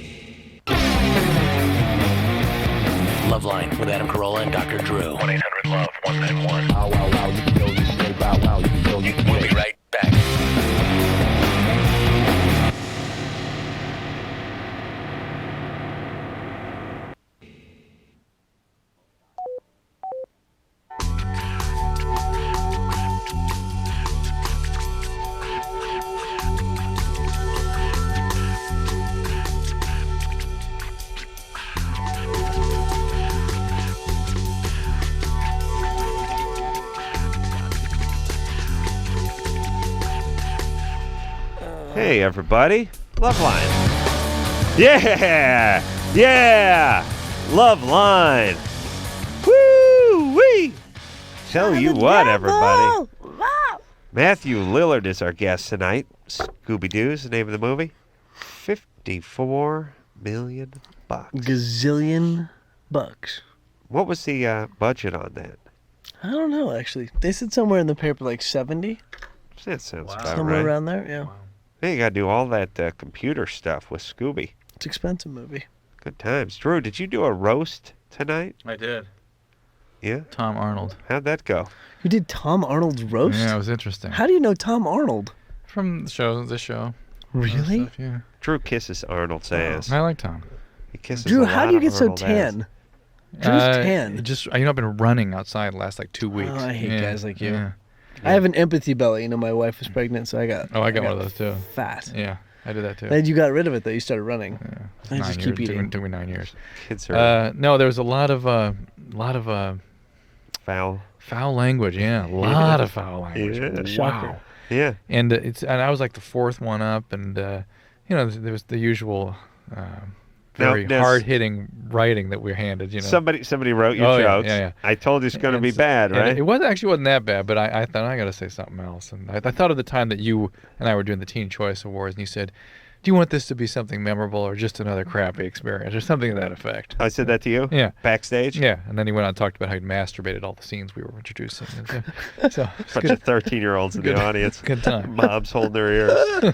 LoveLine with Adam Carolla and Dr. Drew. 1-800-LOVE-191. Wow, wow, wow, you can go, you can say bow wow, you can go, you can We'll be right back. Hey, everybody. LoveLine. Yeah! Yeah! LoveLine. Woo-wee! Tell you what, everybody. Matthew Lillard is our guest tonight. Scooby Doo is the name of the movie. $54 million. Gazillion bucks. What was the budget on that? I don't know, actually. They said somewhere in the paper like 70. That sounds about Somewhere right. around there, yeah. Hey, you got to do all that computer stuff with Scooby. It's an expensive movie. Good times. Drew, did you do a roast tonight? I did. Yeah? Tom Arnold. How'd that go? You did Tom Arnold's roast? Yeah, it was interesting. How do you know Tom Arnold? From the show. Really? Stuff, yeah. Drew kisses Arnold's ass. I like Tom. He kisses Drew, a how lot do you of get so Arnold tan? ass. Drew's tan. Just I've been running outside the last like 2 weeks. Oh, I hate guys like you. Yeah. I have an empathy belly. You know, my wife was pregnant, so I got I got one of those too. Fat. Yeah, I did that too. Then you got rid of it, though. You started running. Yeah. I just keep eating. Took me 9 years. Kids are No, there was a lot of foul language. Yeah, a lot of foul language. Yeah. Wow. Yeah. And I was like the fourth one up, and there was the usual very hard-hitting writing that we were handed. Somebody wrote you jokes. Yeah. I told you it's going to be bad, right? It wasn't that bad, but I thought I got to say something else. And I thought of the time that you and I were doing the Teen Choice Awards, and you said, "Do you want this to be something memorable or just another crappy experience or something to that effect?" I said that to you? Yeah. Backstage? Yeah. And then he went on and talked about how he'd masturbated all the scenes we were introducing. So bunch of 13-year-olds in the audience. Good time. Moms holding their ears.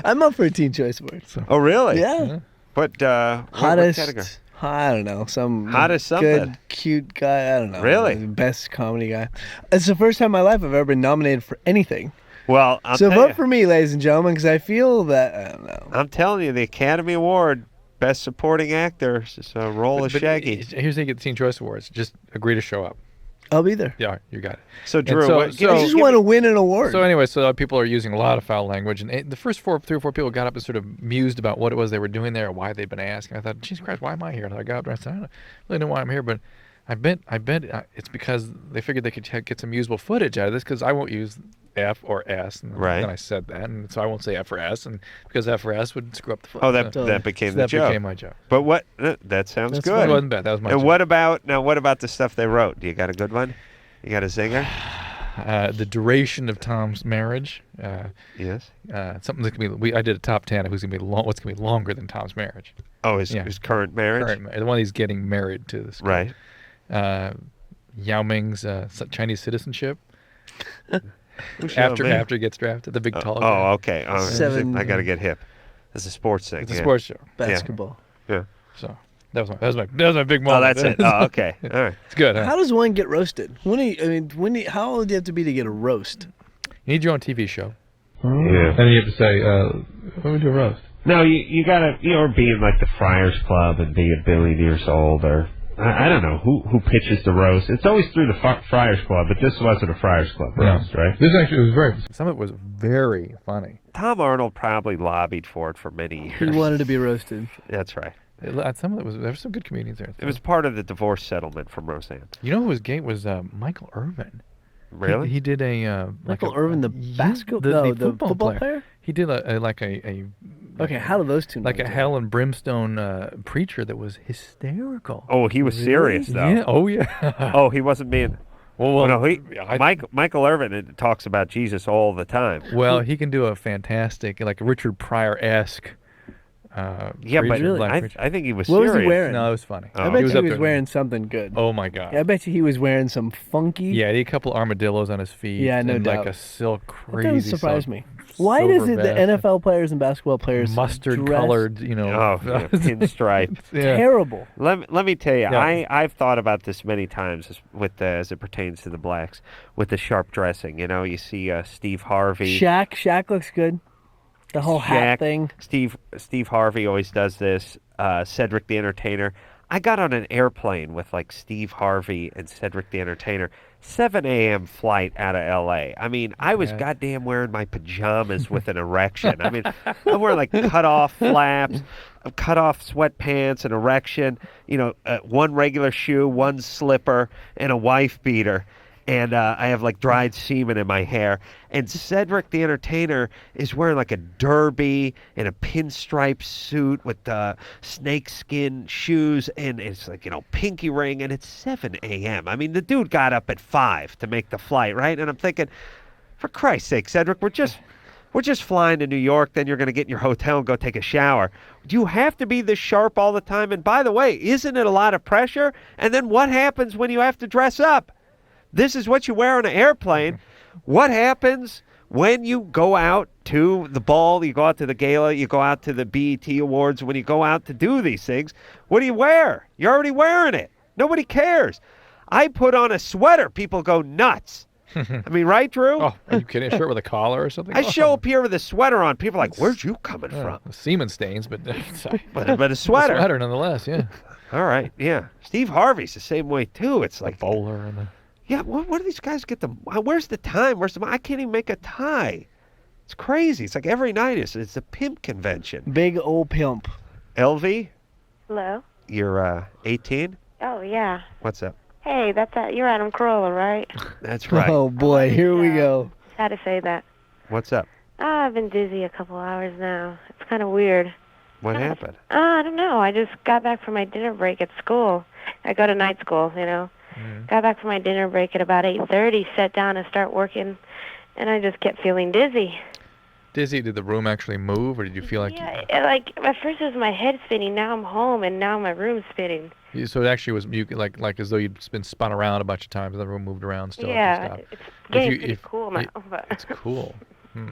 I'm up for a Teen Choice Award. Oh, really? Yeah. What hottest? what category? I don't know. Some hottest good, something. Cute guy. I don't know. Really? Best comedy guy. It's the first time in my life I've ever been nominated for anything. Well, I'll so tell vote you. for me, ladies and gentlemen, because I feel that I don't know. I'm telling you, the Academy Award, Best Supporting Actor, is a role of Shaggy. Here's how you get the Teen Choice Awards. Just agree to show up. I'll be there. Yeah, you got it. So, Drew, I just want to win an award. So anyway, people are using a lot of foul language, and the first 3 or 4 people got up and sort of mused about what it was they were doing there, or why they'd been asked. And I thought, Jesus Christ, why am I here? And I got up and I said, I really don't know why I'm here, but I bet it's because they figured they could get some usable footage out of this, because I won't use F or S. And right. then I said that, and so I won't say F or S, and because F or S would screw up the footage. Oh, that became the joke. That became my joke. But what? That sounds good. It wasn't bad. That was my And joke. what about the stuff they wrote? Do you got a good one? You got a zinger? the duration of Tom's marriage. Yes. Something that can be. I did a top 10 of who's gonna be what's gonna be longer than Tom's marriage. Oh, his current marriage. The one he's getting married to. This guy. Right. Yao Ming's Chinese citizenship. After he gets drafted, the big tall guy. Oh, okay. I got to get hip. It's a sports thing. It's a sports show. Basketball. Yeah. So that was my big moment. Oh, that's it. Oh, okay. All right. It's good. Huh? How does one get roasted? How old do you have to be to get a roast? You need your own TV show. Yeah. And you have to say, "What would you roast?" No, you gotta, or be in like the Friars Club and be a billion years old, or I don't know who pitches the roast. It's always through the Friars Club, but this wasn't a Friars Club roast, right? This actually was some of it was very funny. Tom Arnold probably lobbied for it for many years. He wanted to be roasted. That's right. Some of it was there were some good comedians there. It was part of the divorce settlement from Roseanne. You know who was gay was Michael Irvin. Really? He did a Michael Irvin, the basketball, the football player. He did a Okay, how do those two? Like a hell and brimstone preacher that was hysterical. Oh, he was serious though. Yeah. Oh yeah. Oh, he wasn't being. Well, no, Michael Irvin talks about Jesus all the time. Well, he can do a fantastic, like Richard Pryor-esque. Yeah, but really? I think he was What serious. was he wearing? No, it was funny. I bet he was wearing something good. Oh my God. Yeah, I bet you he was wearing some funky. Yeah, he had a couple armadillos on his feet. Yeah, no and doubt. Like a silk crazy. That doesn't surprise me. Why does it the NFL players and basketball players mustard colored, pinstripe? Terrible. Let me tell you, I've thought about this many times with as it pertains to the blacks with the sharp dressing. You know, you see Steve Harvey. Shaq looks good. The whole hat thing. Steve Harvey always does this. Cedric the Entertainer. I got on an airplane with like Steve Harvey and Cedric the Entertainer. 7 a.m. flight out of L.A. I mean, I was goddamn wearing my pajamas with an erection. I mean, I'm wearing like cut-off flaps, cut-off sweatpants, an erection, one regular shoe, one slipper, and a wife beater. And I have like dried semen in my hair. And Cedric the Entertainer is wearing like a derby and a pinstripe suit with snakeskin shoes. And it's like, pinky ring. And it's 7 a.m. I mean, the dude got up at 5 to make the flight, right? And I'm thinking, for Christ's sake, Cedric, we're just flying to New York. Then you're going to get in your hotel and go take a shower. Do you have to be this sharp all the time? And by the way, isn't it a lot of pressure? And then what happens when you have to dress up? This is what you wear on an airplane. What happens when you go out to the ball, you go out to the gala, you go out to the BET Awards, when you go out to do these things, what do you wear? You're already wearing it. Nobody cares. I put on a sweater. People go nuts. I mean, right, Drew? Oh, are you kidding? A shirt with a collar or something? I show up here with a sweater on. People are like, where'd you coming from? Semen stains, but but a sweater. A sweater nonetheless, yeah. All right, yeah. Steve Harvey's the same way, too. It's like a bowler and a... Yeah, where do these guys get the... Where's the time? I can't even make a tie. It's crazy. It's like every night it's a pimp convention. Big old pimp. LV? Hello? You're 18? Oh, yeah. What's up? Hey, you're Adam Carolla, right? That's right. Oh, boy, here we go. How to say that? What's up? I've been dizzy a couple hours now. It's kind of weird. What happened? I don't know. I just got back from my dinner break at school. I go to night school, Got back from my dinner break at about 8:30, sat down and start working, and I just kept feeling dizzy. Dizzy? Did the room actually move, or did you feel like... Yeah, like at first it was my head spinning, now I'm home, and now my room's spinning. So it actually was like as though you'd been spun around a bunch of times, and the room moved around still. Yeah, it's getting pretty cool now. It's cool.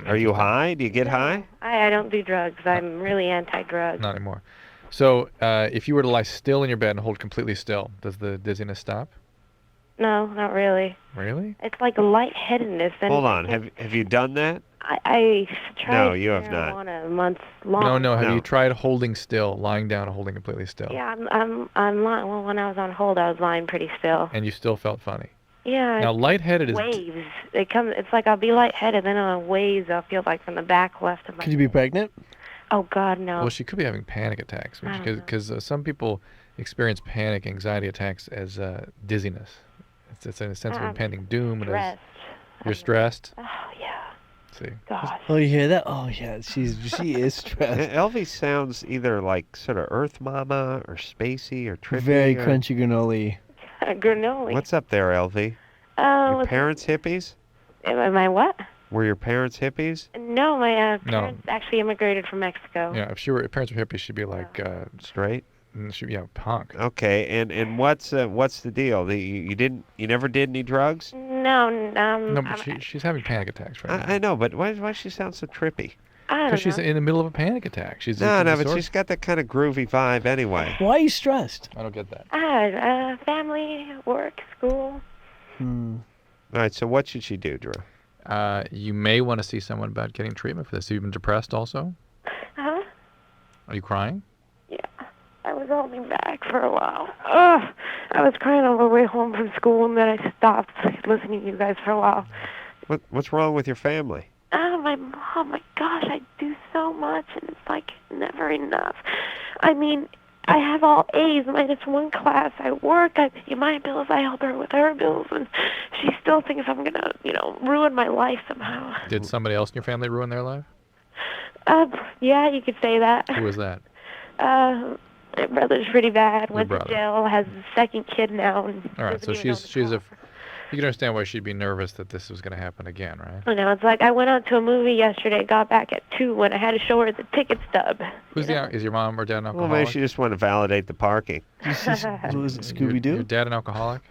Are you high? Do you get high? I don't do drugs. I'm really anti-drug. Not anymore. So if you were to lie still in your bed and hold completely still, does the dizziness stop? No, not really. Really? It's like a lightheadedness. Hold on. Have you done that? I tried. No, you have not. A month long. No. Have you tried holding still, lying down and holding completely still? Yeah, I'm lying. Well, when I was on hold, I was lying pretty still. And you still felt funny? Yeah. Now, lightheaded is... waves. They come. It's like I'll be lightheaded, then on waves I'll feel like from the back left of my... Could you be pregnant? Oh, God, no. Well, she could be having panic attacks, because some people experience panic anxiety attacks as dizziness. It's in a sense of impending doom. Stressed. You're stressed? Oh, yeah. See. God. Oh, you hear that? Oh, yeah. She is stressed. Elvie sounds either like sort of Earth Mama or spacey or trippy. Very crunchy granola. Granola. What's up there, Elvie? Oh. Your parents hippies? Am I what? Were your parents hippies? No, my No. parents actually immigrated from Mexico. Yeah, if her parents were hippies, she'd be like straight. Punk. Okay, and what's the deal? You never did any drugs? No, No, but she's having panic attacks right now. I know, but why does she sound so trippy? I don't Because she's know. in the middle of a panic attack. She's No, but disorder- she's got that kind of groovy vibe anyway. Why are you stressed? I don't get that. Family, work, school. All right, so what should she do, Drew? You may want to see someone about getting treatment for this. Have you been depressed also? Huh? Are you crying? Yeah. I was holding back for a while. Ugh. I was crying on my way home from school, and then I stopped listening to you guys for a while. What's wrong with your family? Oh my gosh, I do so much, and it's like never enough. I mean, I have all A's minus one class. I work, I pay my bills, I help her with her bills, and she still thinks I'm gonna, ruin my life somehow. Did somebody else in your family ruin their life? Yeah, you could say that. Who was that? My brother's pretty bad. Went to brother. jail, has a second kid now. And All right, doesn't so even know she's you can understand why she'd be nervous that this was going to happen again, right? I know, it's like I went out to a movie yesterday, got back at 2 when I had to show her the ticket stub. Is your mom or dad an Well, alcoholic? maybe she just wanted to validate the parking. Was it Scooby Doo? Your dad an alcoholic?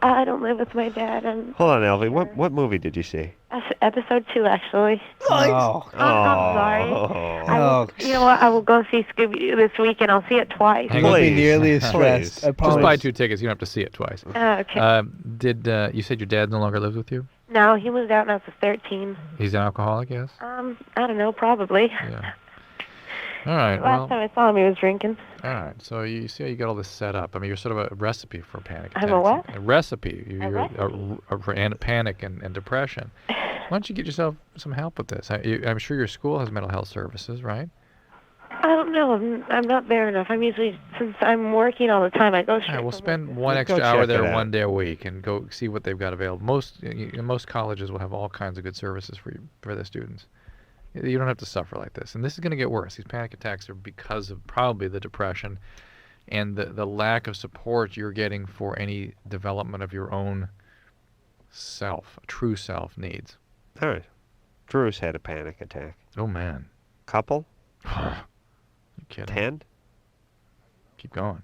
I don't live with my dad. Hold on, Elvie. What movie did you see? Episode 2, actually. Oh. I'm sorry. You know what? I will go see Scooby Doo this week, and I'll see it twice. You won't be nearly as stressed. I promise. Just buy 2 tickets. You don't have to see it twice. Okay. Did you said your dad no longer lives with you? No, he moved out when I was 13. He's an alcoholic, yes? I don't know, probably. Yeah. All right. Last time I saw him, he was drinking. All right. So you see how you got all this set up. I mean, you're sort of a recipe for panic attacks. I'm a what? A recipe. recipe? For panic and depression. Why don't you get yourself some help with this? I'm sure your school has mental health services, right? I don't know. I'm not there enough. Since I'm working all the time, I go straight. All right, we'll to spend work. one Go extra hour check there it out. one day a week and go see what they've got available. Most colleges will have all kinds of good services for their students. You don't have to suffer like this. And this is going to get worse. These panic attacks are because of probably the depression and the lack of support you're getting for any development of your own self, true self needs. All right. Drew's had a panic attack. Oh, man. Couple? You kidding? 10? Keep going.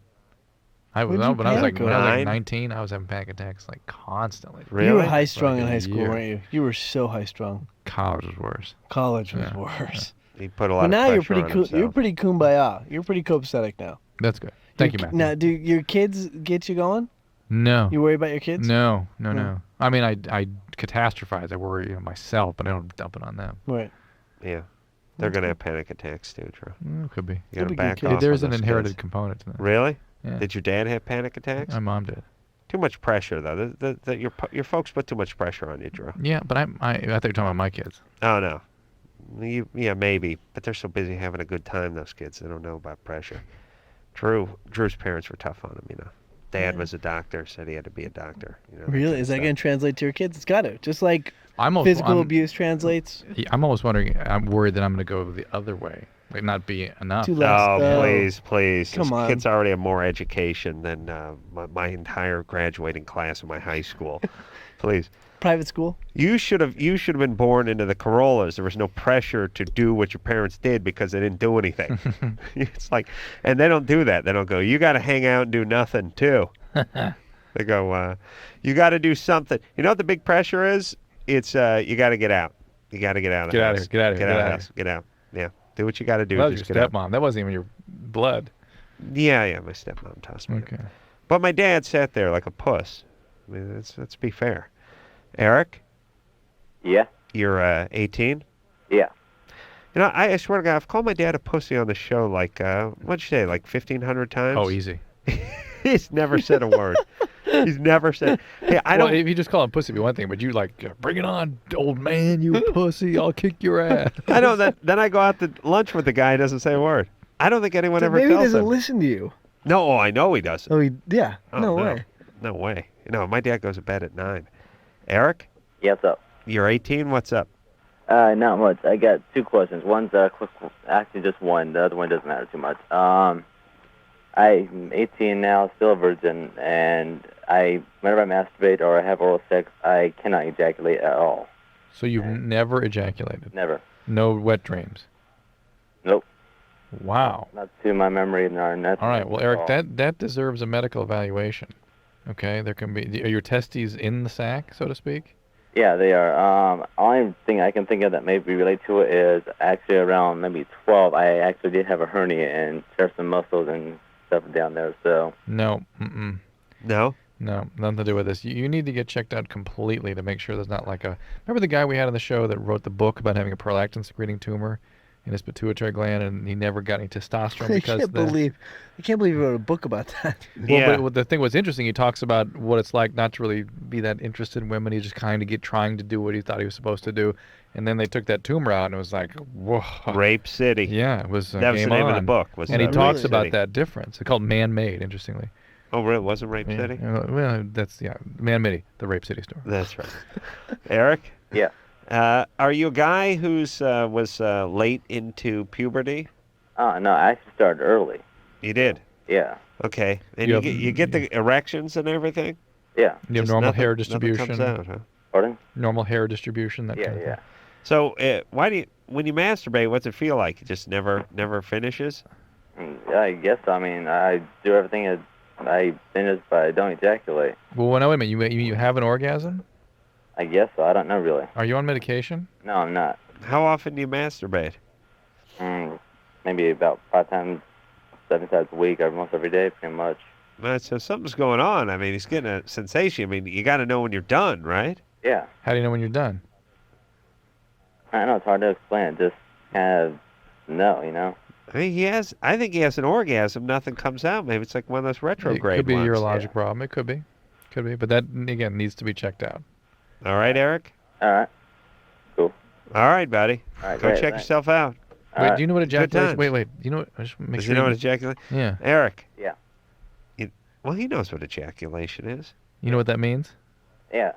When When'd I you was like panic? 19, I was having panic attacks like constantly. Really? You were high strung Like in a high school, year. weren't you? You were so high strung. College was worse. College was Yeah. worse. He put a lot But of now pressure you're pretty on cool. himself. You're pretty kumbaya. You're pretty copacetic now. That's good. Thank you, Matthew. Now, do your kids get you going? No. You worry about your kids? No. No. I mean, I catastrophize. I worry myself, but I don't dump it on them. Right. Yeah. They're going to have panic attacks too, Drew. Could be. You got to be good back kids. off There's on an those inherited kids. component to that. Really? Yeah. Did your dad have panic attacks? My mom did. Too much pressure, though. Your folks put too much pressure on you, Drew. Yeah, but I thought you were talking about my kids. Oh, no. Yeah, maybe. But they're so busy having a good time, those kids. They don't know about pressure. Drew's parents were tough on him, you know. Dad was a doctor, said he had to be a doctor. You know, Really? Is that going to translate to your kids? It's got to. Just like I'm physical abuse translates. I'm almost wondering. I'm worried that I'm going to go the other way, like not be enough. Too less. Oh, please. Come Those on. kids already have more education than my entire graduating class of my high school. Please. Private school? You should have been born into the Corollas. There was no pressure to do what your parents did because they didn't do anything. It's like, and they don't do that. They don't go, you got to hang out and do nothing too. They go, you got to do something. You know what the big pressure is? It's you got to get out. You got to get out of the Get out of house. here. Get out of here. Get out of Get the out. house. Get out. Yeah. Do what you got to do. That was Just your get out. stepmom. That wasn't even your blood. Yeah. My stepmom tossed me. Okay. But my dad sat there like a puss. I mean, let's be fair. Eric? Yeah? You're 18? Yeah. You know, I swear to God, I've called my dad a pussy on the show like, what'd you say, like 1,500 times? Oh, easy. He's never said a word. He's never said, hey, I Well, don't... if you just call him pussy, it'd be one thing, but you like, bring it on, old man, you pussy, I'll kick your ass. I know that. Then I go out to lunch with the guy, he doesn't say a word. I don't think anyone ever Maybe he tells doesn't him. listen to you. No, I know he doesn't. Oh, yeah. Oh, No way. No way. No, my dad goes to bed at 9. Eric? Yeah, what's up? You're 18? What's up? Not much. I got 2 questions. One's quick, actually just one. The other one doesn't matter too much. I'm 18 now, still a virgin, and whenever I masturbate or I have oral sex, I cannot ejaculate at all. So you've never ejaculated? Never. No wet dreams? Nope. Wow. Not to my memory, no. Nothing. All right. Well, Eric, that deserves a medical evaluation. Okay. There can be. Are your testes in the sac, so to speak? Yeah, they are. Only thing I can think of that may be related to it is actually around maybe 12. I actually did have a hernia and tear some muscles and stuff down there. So. No. Mm-mm. No. No, nothing to do with this. You need to get checked out completely to make sure there's not like a. Remember the guy we had on the show that wrote the book about having a prolactin secreting tumor in his pituitary gland, and he never got any testosterone because I can't believe he wrote a book about that. Well, but the thing was interesting. He talks about what it's like not to really be that interested in women. He just kind of trying to do what he thought he was supposed to do, and then they took that tumor out, and it was like, whoa, Rape City. Yeah, it was. That was the game name of the on. book. And he talks Rape about City. that difference. It's called Man-Made, interestingly. Oh, really? Was it Rape City? Well, that's Man-Made, the Rape City story. That's right. Eric? Yeah. Are you a guy who's was late into puberty? No, I actually started early. You did? Yeah. Okay. And you get the erections and everything? Yeah. You have Just normal nothing- hair nothing distribution. comes out, huh? Pardon? Normal hair distribution. That kind of thing. So why do you, when you masturbate, what's it feel like? It just never finishes? I guess. I mean, I do everything I finish, but I don't ejaculate. Well, no, wait a minute. You have an orgasm? I guess so. I don't know really. Are you on medication? No, I'm not. How often do you masturbate? Maybe about 5 times, 7 times a week, almost every day, pretty much. So something's going on. I mean, he's getting a sensation. I mean, you got to know when you're done, right? Yeah. How do you know when you're done? I don't know. It's hard to explain. Just kind of know, you know. I mean, I think he has an orgasm. Nothing comes out. Maybe it's like one of those retrograde It could be a ones. urologic problem. It could be. Could be. But that, again, needs to be checked out. All right, Eric? All right. Cool. All right, buddy. All right, Go great, check thanks. yourself out. Wait, do you know what Good ejaculation? times. Wait. Do you know what? I just make Does sure he know what ejaculation? Yeah. Eric? Yeah. Well, he knows what ejaculation is. You know what that means? Yeah.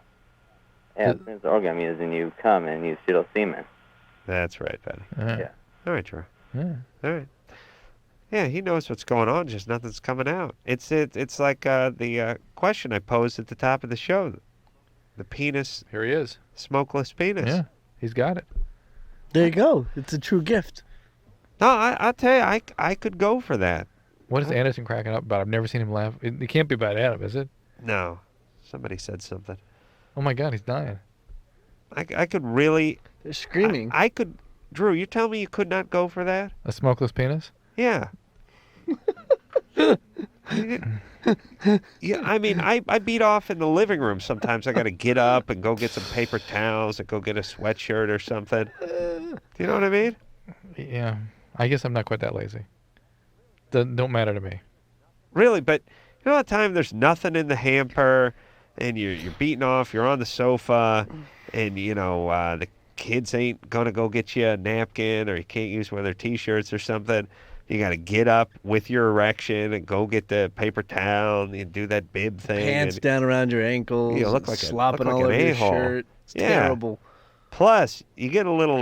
Yeah, since the orgasm is when you come and you see those semen. That's right, buddy. Yeah. All right, Drew. Yeah. All right. Yeah, he knows what's going on, just nothing's coming out. It's like the question I posed at the top of the show. The penis. Here he is. Smokeless penis. Yeah, he's got it. There you go. It's a true gift. No, I'll tell you, I could go for that. What is Anderson cracking up about? I've never seen him laugh. It can't be about Adam, is it? No. Somebody said something. Oh, my God, he's dying. I could really... They're screaming. I could... Drew, you tell me you could not go for that? A smokeless penis? Yeah. Yeah, I mean, I beat off in the living room sometimes. I got to get up and go get some paper towels and go get a sweatshirt or something. Do you know what I mean? Yeah. I guess I'm not quite that lazy. Don't matter to me. Really, but you know, all the time there's nothing in the hamper, and you're beating off. You're on the sofa, and you know the kids ain't gonna go get you a napkin, or you can't use one of their T-shirts or something. You got to get up with your erection and go get the paper towel and do that bib thing. Pants and down around your ankles. you look like slopping look all like over an your a-hole. shirt. It's Yeah. terrible. Plus, you get a little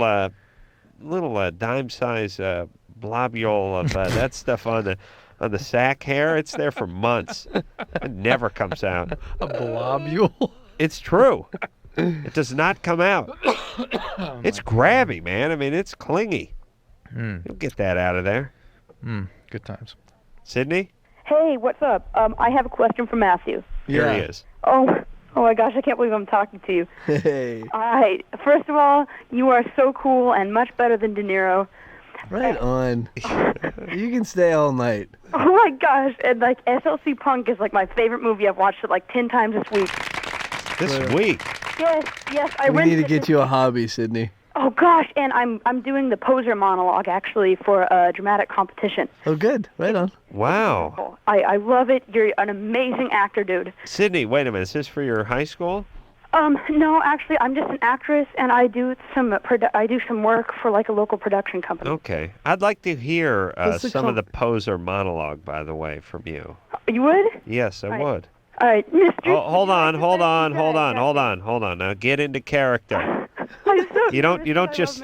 dime-size blobule of that stuff on the sack hair. It's there for months. It never comes out. A blobule? It's true. It does not come out. It's grabby, man. I mean, it's clingy. You'll get that out of there. Good times. Sydney? Hey, what's up? I have a question for Matthew. Here he is. Oh my gosh, I can't believe I'm talking to you. Hey. All right, first of all, you are so cool and much better than De Niro. Right on. You can stay all night. Oh my gosh, and like SLC Punk is like my favorite movie. I've watched it like 10 times this week. This week? Yes, I We rented need to it get this you a week. hobby, Sydney. Oh gosh, and I'm doing the poser monologue actually for a dramatic competition. Oh, good. Right on. Wow. I love it. You're an amazing actor, dude. Sydney, wait a minute. Is this for your high school? No, actually, I'm just an actress, and I do some work for like a local production company. Okay. I'd like to hear What's it some of called? the poser monologue, by the way, from you. You would? Yes, I All right. would. All right, Mr. Oh, hold on. Now get into character. You don't just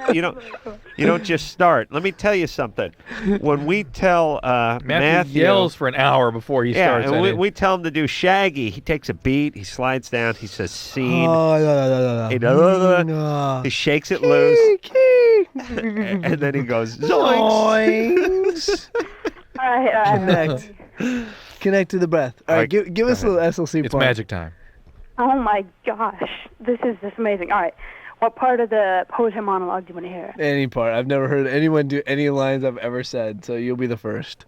You don't just start. Let me tell you something. When we tell Matthew yells for an hour before he starts. And we tell him to do Shaggy. He takes a beat. He slides down. He says scene. He shakes it loose. And then he goes zoinks. All right. Connect to the breath. All right, give us a little SLC. It's magic time. Oh my gosh, this is just amazing. All right, what part of the poetry monologue do you want to hear? Any part. I've never heard anyone do any lines I've ever said, so you'll be the first.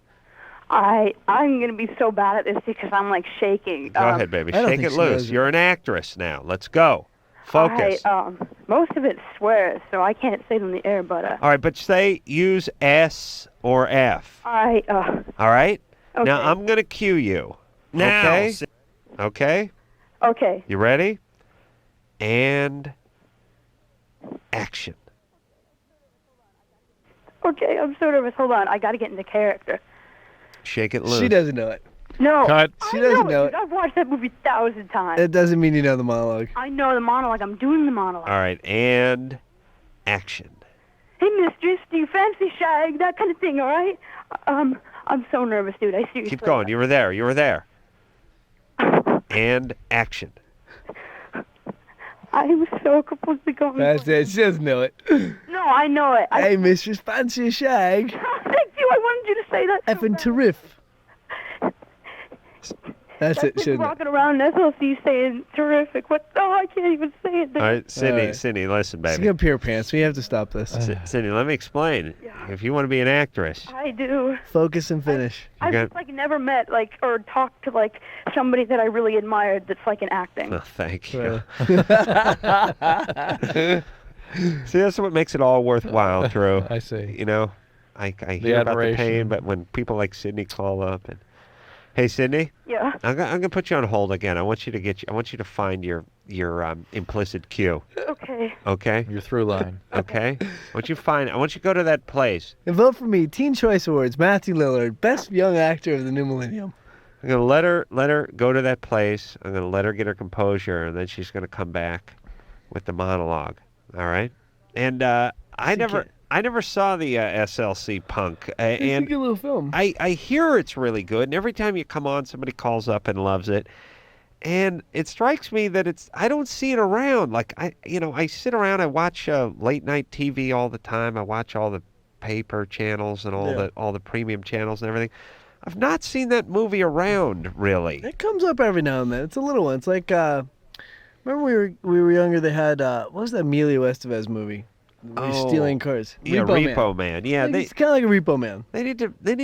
All right, I'm gonna be so bad at this because I'm like shaking. Go ahead, baby. Shake it loose. You're an actress now. Let's go. Focus. All right, most of it swears, so I can't say it on the air, but All right, but use S or F. All right. All right? Okay. Now I'm going to cue you. Now. Okay? Okay? Okay. You ready? And action. Okay, I'm so nervous. Hold on, I got to get into character. Shake it loose. She doesn't know it. No. Cut. She doesn't know it. I've watched that movie 1,000 times. It doesn't mean you know the monologue. I know the monologue. I'm doing the monologue. All right, and action. Hey, mistress, do you fancy shag? That kind of thing, all right? I'm so nervous, dude. I seriously. Keep going. You were there. You were there. And action. I was so supposed to go. That's it. She doesn't know it. No, I know it. Hey, mistress, fancy a shag? Thank you. I wanted you to say that. Effing terrific. That's it. Like Shouldn't it? walking around SLC saying terrific. What? Oh, I can't even say it. All right, Sydney, listen, She's baby. gonna pee her pants. We have to stop this. Sydney, let me explain. If you want to be an actress, I do. Focus and finish. I've just like never met or talked to like somebody that I really admired that's like in acting. Oh, thank you. See, that's what makes it all worthwhile, Drew. I see. You know, I hear about the pain, admiration. but when people like Sydney call up and, hey, Sydney. Yeah. I'm gonna put you on hold again. I want you to find your implicit cue. Okay. Okay. Your through line. Okay. I want you to go to that place. And vote for me. Teen Choice Awards. Matthew Lillard, best young actor of the new millennium. I'm gonna let her go to that place. I'm gonna let her get her composure, and then she's gonna come back with the monologue. All right. And I never saw the SLC Punk. It's a good little film. I hear it's really good, and every time you come on, somebody calls up and loves it. And it strikes me that I don't see it around. Like I sit around, I watch late night TV all the time. I watch all the paper channels and all the premium channels and everything. I've not seen that movie around really. It comes up every now and then. It's a little one. It's like remember we were younger. They had what was that Emilio Estevez movie? Where he's stealing cars. Yeah, Repo Man. Yeah, it's kind of like a Repo Man. They need to get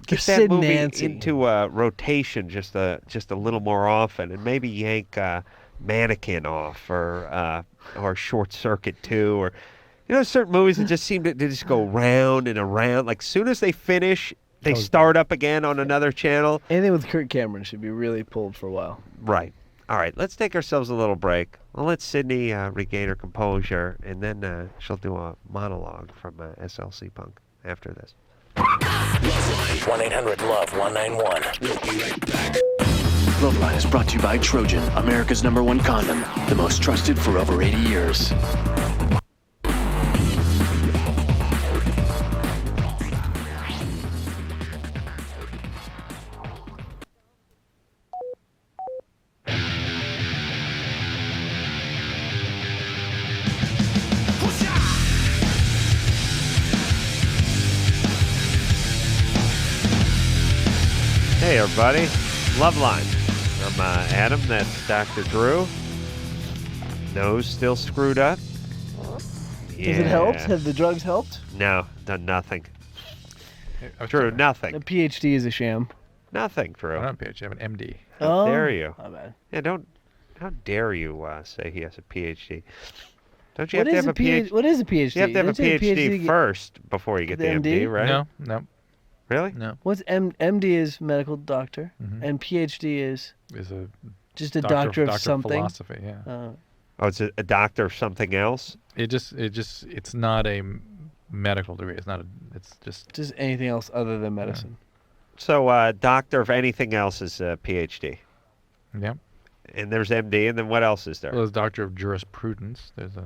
that Sid movie Nancy. into rotation just a little more often, and maybe yank Mannequin off or Short Circuit 2, or certain movies that just seem to just go round and around. Like soon as they finish, they start up again on another channel. Anything with Kirk Cameron should be really pulled for a while. Right. All right, let's take ourselves a little break. I'll let Sydney regain her composure, and then she'll do a monologue from SLC Punk after this. 1-800-LOVE-191. We'll be right back. LoveLine is brought to you by Trojan, America's #1 condom, the most trusted for over 80 years. Hey, everybody. LoveLine. I'm Adam. That's Dr. Drew. Nose still screwed up. Has it helped? Have the drugs helped? No, done nothing. Drew, nothing. The PhD is a sham. Nothing, Drew. I'm not a PhD. I have an MD. How dare you? My bad. Yeah, how dare you say he has a PhD? Don't you What have to is have a PhD? What is a PhD? You have to have a Don't you PhD first before you get the MD, right? No. Really? No. What's MD is medical doctor, and PhD is a just a doctor of something. Philosophy, yeah. Oh, it's a doctor of something else? It's not a medical degree. It's just anything else other than medicine. So, doctor of anything else is a PhD. Yeah. And there's MD, and then what else is there? Well, there's doctor of jurisprudence. There's a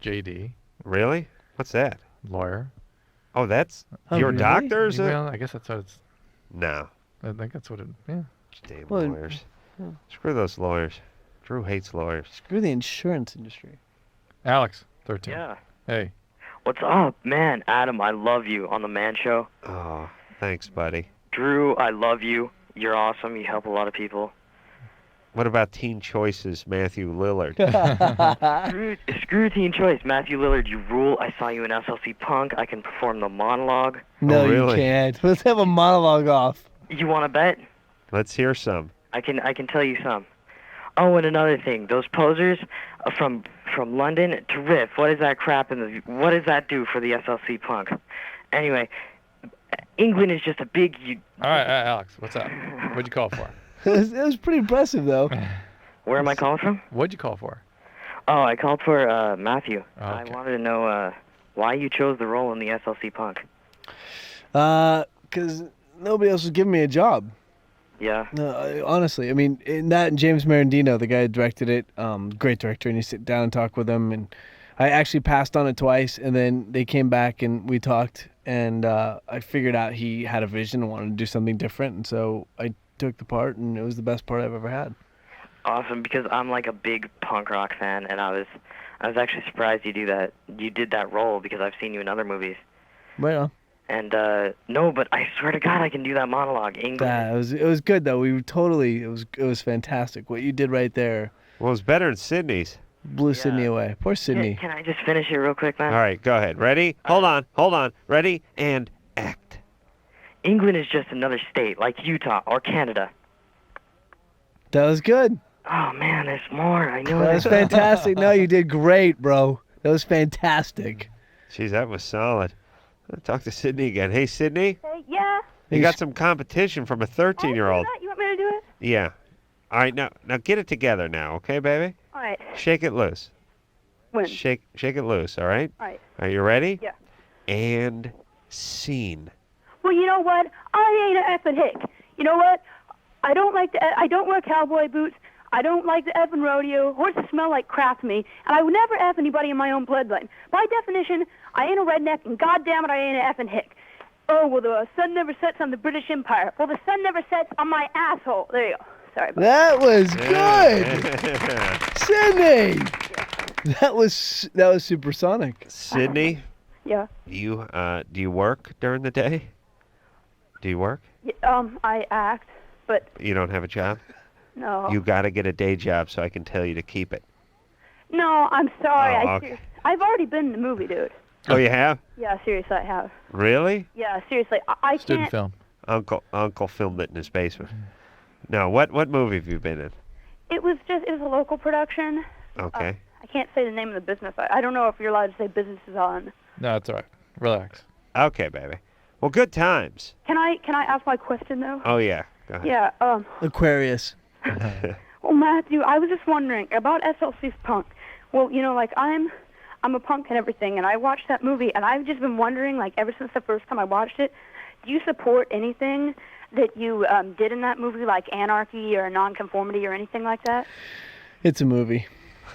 JD. Really? What's that? Lawyer. Oh, that's Oh, your really? doctor's a... Well, I guess that's what it's. No. I think that's what it. Yeah. Damn Well, lawyers. yeah. Screw those lawyers. Drew hates lawyers. Screw the insurance industry. Alex, 13. Yeah. Hey. What's up, man? Adam, I love you on the Man Show. Oh, thanks, buddy. Drew, I love you. You're awesome. You help a lot of people. What about Teen Choice's Matthew Lillard? Screw Teen Choice. Matthew Lillard, you rule. I saw you in SLC Punk. I can perform the monologue. No, really? you can't. Let's have a monologue off. You want to bet? Let's hear some. I can tell you some. Oh, and another thing, those posers from London to Riff. What is that crap what does that do for the SLC Punk? Anyway, England is just a big. All right, Alex, what's up? What'd you call for? It was pretty impressive, though. Where am I calling from? What'd you call for? Oh, I called for Matthew. Oh, I okay. wanted to know why you chose the role in the SLC Punk. Because nobody else was giving me a job. Yeah. No, honestly, I mean, in that and James Marandino, the guy who directed it, great director, and you sit down and talk with him, and I actually passed on it twice, and then they came back and we talked, and I figured out he had a vision and wanted to do something different, and so I took the part, and it was the best part I've ever had. Awesome, because I'm like a big punk rock fan, and I was actually surprised you did that role because I've seen you in other movies. Right on. And no, but I swear to God, I can do that monologue. England. Yeah, it was good though. It was fantastic. What you did right there. Well, it was better than Sydney's. Blew Sydney away. Poor Sydney. Can I just finish it real quick, man? All right, go ahead. Ready? Hold on. Ready? And act. England is just another state, like Utah or Canada. That was good. Oh man, there's more. I know. That was fantastic. No, you did great, bro. That was fantastic. Jeez, that was solid. I'll talk to Sydney again. Hey, Sydney, Hey, yeah. you got some competition from a 13-year-old. You want me to do it? Yeah. All right, now get it together now, okay, baby? All right. Shake it loose. When? Shake it loose, all right? All right. Are you ready? Yeah. And scene. Well, you know what? I ain't an effing hick. You know what? I don't wear cowboy boots. I don't like the effing rodeo. Horses smell like crap to me, and I would never F anybody in my own bloodline. By definition, I ain't a redneck, and goddamn it, I ain't an effing hick. Oh, well, the sun never sets on the British Empire. Well, the sun never sets on my asshole. There you go. Sorry about that. Was good. Sydney. That was supersonic. Sydney? Yeah. Do you work during the day? Do you work? I act, but You don't have a job? no. You got to get a day job so I can tell you to keep it. No, I'm sorry. Oh, okay. I've already been in the movie, dude. Oh, you have? Yeah, seriously, I have. Really? Yeah, seriously, I Student can't. film. Uncle filmed it in his basement. No, what movie have you been in? It was a local production. Okay. I can't say the name of the business. I don't know if you're allowed to say businesses on. No, it's all right. Relax. Okay, baby. Well, good times. Can I ask my question though? Oh, yeah. Go ahead. Yeah. Aquarius. Well, Matthew, I was just wondering about SLC's Punk. Well, you know, like I'm a punk and everything, and I watched that movie, and I've just been wondering, like ever since the first time I watched it, do you support anything that you did in that movie, like anarchy or nonconformity or anything like that? It's a movie.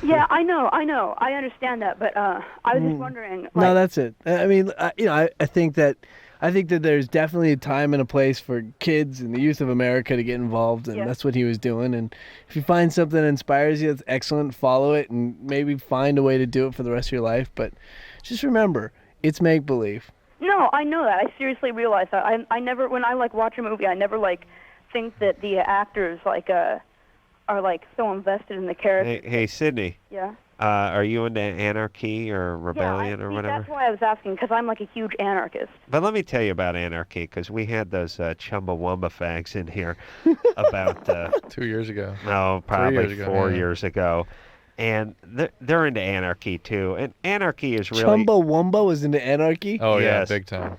Yeah, I know, I understand that, but I was just wondering. Like, No, that's it. I mean, I think that there's definitely a time and a place for kids and the youth of America to get involved, and that's what he was doing. And if you find something that inspires you, that's excellent. Follow it, and maybe find a way to do it for the rest of your life. But just remember, it's make believe. No, I know that. I seriously realize that. I never, when I like watch a movie, I never like think that the actors like are like so invested in the character. Hey, Sydney. Yeah. Are you into anarchy or rebellion or whatever? That's why I was asking, because I'm like a huge anarchist. But let me tell you about anarchy, because we had those Chumbawamba fags in here about 2 years ago. No, 3 probably years ago, 4 yeah. years ago, and they're into anarchy too. And anarchy is really Chumbawamba was into anarchy. Oh yeah, Yes. big time.